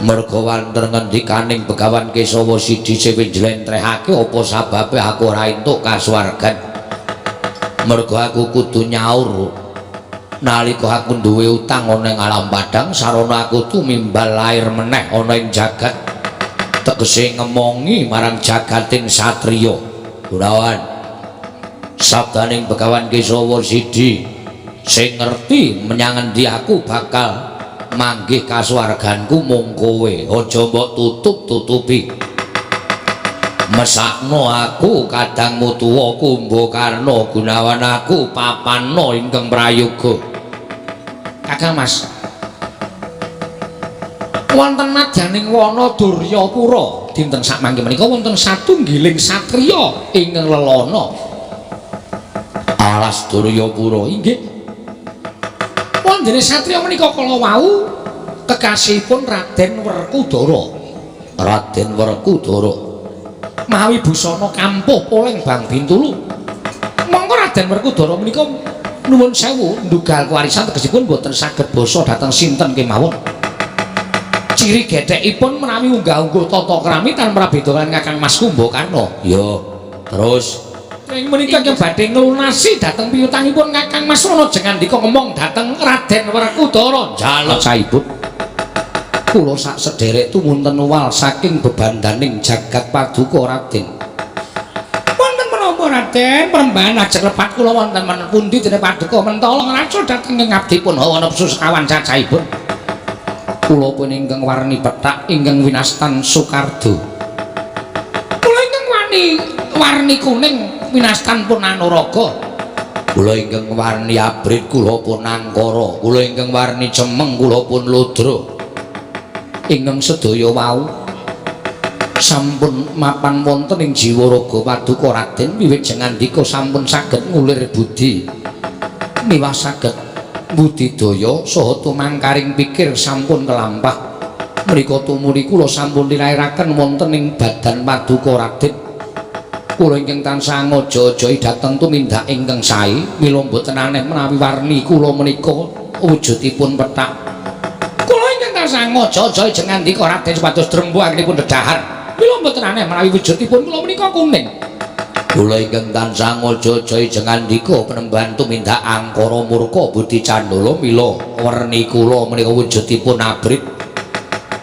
Merga wonten ngendikaning Begawan Kesawa Sidi sing njlentrehake apa sababe aku ora entuk kasuwargan. Merga aku kudu nyaur nalika aku duwe utang ana ing alam padang, sarana aku tumimbal lair meneh ana ing jagat, tegese ngemongi marang jagating satriya. Gunawan, sabdaning Begawan Kesawa Sidi sing ngerti menyang endi aku bakal manggih kasuwarganku mung kowe. Aja mbok tutup-tutupi. Mesakno aku kadangmu tuwa Kumbakarna. Gunawan, aku papanna ingkang prayoga. Kakang Mas, wonten madyaning wana Duryapura dinten sakmangke menika wonten satunggiling satriya ingkang lelana alas Duryapura. Inggih, dene satriya menika kala wau kekasihipun Raden Werkudara. Raden Werkudara mawi busana kampuh poleng Bang Bintulu. Monggo Raden Werkudara menika nuwun sewu ndugal kewarisan tegesipun boten saged basa dhateng sinten kemawon. Ciri gethekipun menawi unggah-ungguh tata krami tanpa beda kan Kakang Mas Kumbakarna. Ya, terus ing menika yang badhe nglunasi dhateng piyutangipun Kakang Mas Rono jengandika ngomong dhateng Raden Werkudara. Jaluk saipun. Kula sak sederek tumunten wal saking bebandaning jagat paduka Raden. Wonten menapa Raden perembahan ajeng lepat kula wonten men pundi dene paduka mentala ngrasul dhateng ing abdipun hawa nepsu sekawan cacahipun. Kula pun ingkang warni pethak ingkang winastan Soekardo. Kula ingkang warni kuning winastan pun Anuraga. Kula ingkang warni abrit kula pun Angkara. Kula ingkang warni cemeng kula pun Ludra. Ingkang sedaya wau sampun mapan wonten ing jiwa raga paduka Raden wiwit jengandika sampun saged ngulir budi miwah saged budidaya saha tumangkaring pikir sampun kelampah. Mrika tumuli kula sampun lirairaken wonten ing badan paduka Raden. Kula ingkang tansah ngaja-ajahi dhateng tumindak ingkang sae mila boten aneh menawi warni kula menika wujudipun pethak. Kula ingkang tansah ngaja-ajahi jengandika Raden supados drembuhanipun dedahar mila boten aneh menawi wujudipun kula menika kuning. Kula ingkang tansah ngaja-ajahi jengandika penembahan tumindak angkara murka budi candala mila werni kula menika wujudipun abrit.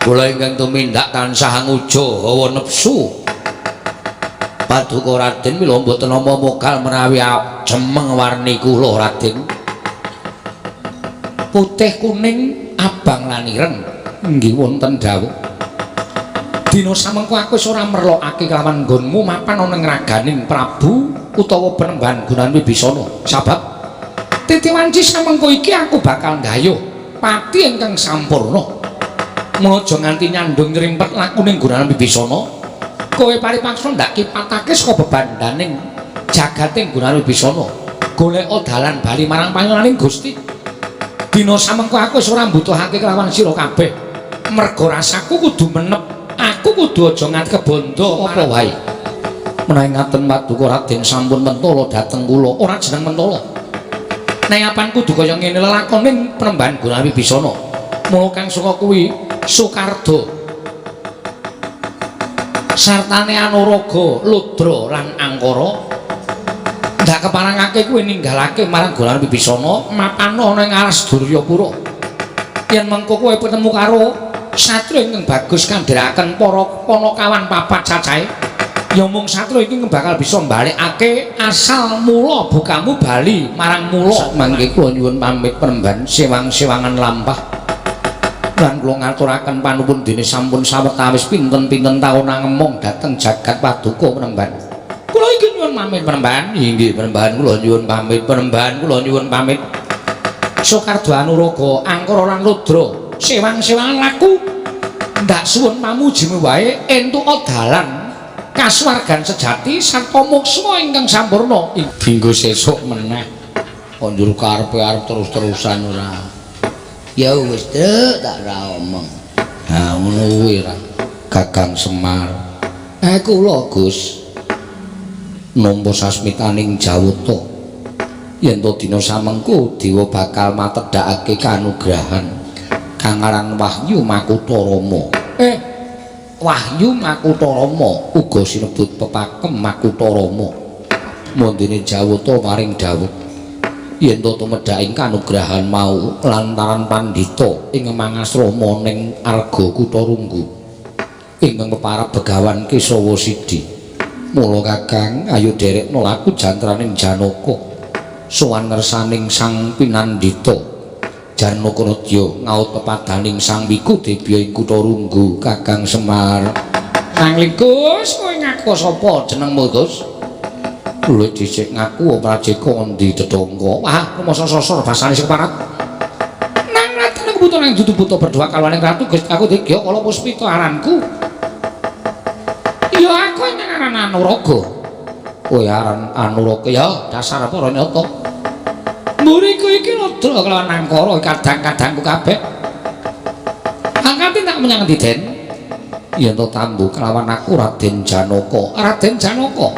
Kula ingkang tumindak tansah nguja hawa nepsu paduka Raden mila mboten nama mokal menawi cemeng warni kula Raden. Putih kuning abang lan ireng inggih wonten dawuh. Dina samengko aku wis ora merlokake kelawan nggonmu mapan ana ing raganing Prabu utawa penembahan Gunan Wibisana. Sabab titi wanci samengko iki aku bakal nggayuh pati ingkang sampurna. Mula aja nganti nyandung nyrimpet lakuning Gunan Wibisana. Kowe paripaksa ndak kipatake saka bebandaning jagating Gunan Wibisana. Golek dalan bali marang panyunaning Gusti. Dina samengko aku wis ora mbutuhake kelawan sira kabeh. Merga rasaku kudu menep. Aku kudu aja nganti kebondo apa wae. Menawi ngaten paduka Raden sampun mentala dhateng kula, ora jeneng mentala. Nek apan kudu kaya ngene lelakoning penembahan Gunan Wibisana. Mula kang saka kuwi Soekardo. Sartane Anuraga, Ludra lan Angkara ndak keparangake kuwi ninggalake marang Gunan Wibisana mapana ana ing alas Duryapura. Yen mengko kowe ketemu karo satria ingkang bagus kandhiraken para panakawan papat cacahe ya mung satria iki bakal bisa mbalekake asal mula bukamu bali marang mula. Mangke kula nyuwun pamit penembahan sewang-sewangan lampah lan kula ngaturaken panuwun dene sampun sawetawis pinten-pinten taun ngemong dhateng jagat paduka penembahan. Kula iki nyuwun pamit penembahan. Inggih penembahan kula nyuwun pamit penembahan kula nyuwun pamit. Soekardo Anuraga, Angkara lan Ludra sewang-sewangan laku ndak suwun mamuji wae entuk dalan kasuwargan sejati sarta moksa ingkang sampurna. Dinggo sesuk meneh kondur karepe-arep terus-terusan ora. Ya wis tak ra omong. Ha ngono kuwi ra. Kakang Semar. Kula Gus nampa sasmitaning jawata yen to dina samengko dewa bakal matedhakake kanugrahan kang aran Wahyu Makutarama. Wahyu Makutarama uga sinebut pepakem Makutarama. Mondene jawata maring dawuh yen to tumedhaking kanugrahan mau lantaran pandhita ing mangasrama ning Arga Kutarunggu ingkang peparab begawan Kesawa Sidi. Mula Kakang ayo derekno laku jantraning Janaka sowan ngersaning Sang Pinandhita. Janaka Nadya ngaut pepadaning Sang Wiku Debya ing Kutarunggu. Kakang Semar. Nangling-Gus, kowe ngaku sapa jenengmu, Gus? Kula dhisik ngaku Prajeka Endi Dedangga. Wah, rumasa sosor basane sing parat. Nang raten kebutuhan dudu buta berdua kalwaning ratu Gus aku Degya Kala Puspita aranku. Ya aku aran Anuraga. Kowe aran Anuraga ya dasar para nyata. Mburiku iki rada kelawan angkara kadang-kadangku kabeh. Angkati tak menyang ndi Den? Yen to tambu kelawan aku Raden Janaka. Raden Janaka.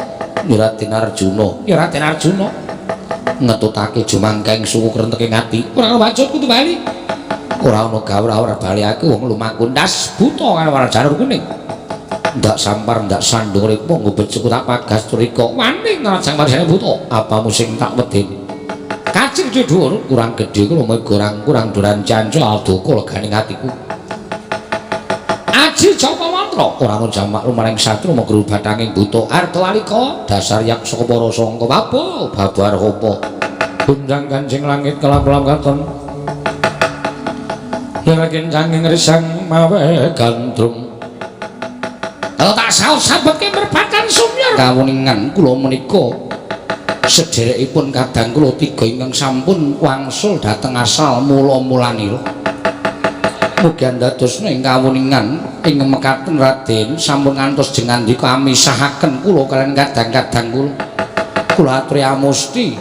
Ya Raden Arjuna. Ya Raden Arjuna. Ngetutake jumangkeng suku krenteke ngati. Ora ono wajud kudu bali. Ora ono gawe ora bali aku wong lumaku ndas buta karo janur kuning. Ndak sampar ndak sandung ripo nggo becuku tak pagas turika. Wani ngrajang marsane buta. Apamu sing tak wedeni? Kacir dhuwur kurang gedhe kula kurang duran canco alduka legane atiku. Aji Japa Mantra ora ana jamak lumaring satru mung batanging buta Artawalika dasar yak saka para sangka babar hopo undang Kanjeng langit kelam-kelam katon yaraken janging risang mawe gandrung kalau tak saos sabetke merpatan sumyar kawuningan kula menika sederekipun kadang kula tiga ingkang sampun wangsul dhateng asal mula-mulanira mugi andadosna ing kawuningan ing mekaten Raden sampun ngantos jengandika amisahaken kula kaliyan kadang-kadang kula aturi amusti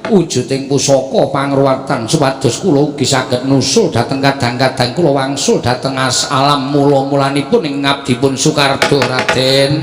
wujuding pusaka pangruwatan supados kula ugi saged nusul dhateng kadang-kadang kula wangsul dhateng alam mula-mulanipun ing ngabdipun Sukardo Raden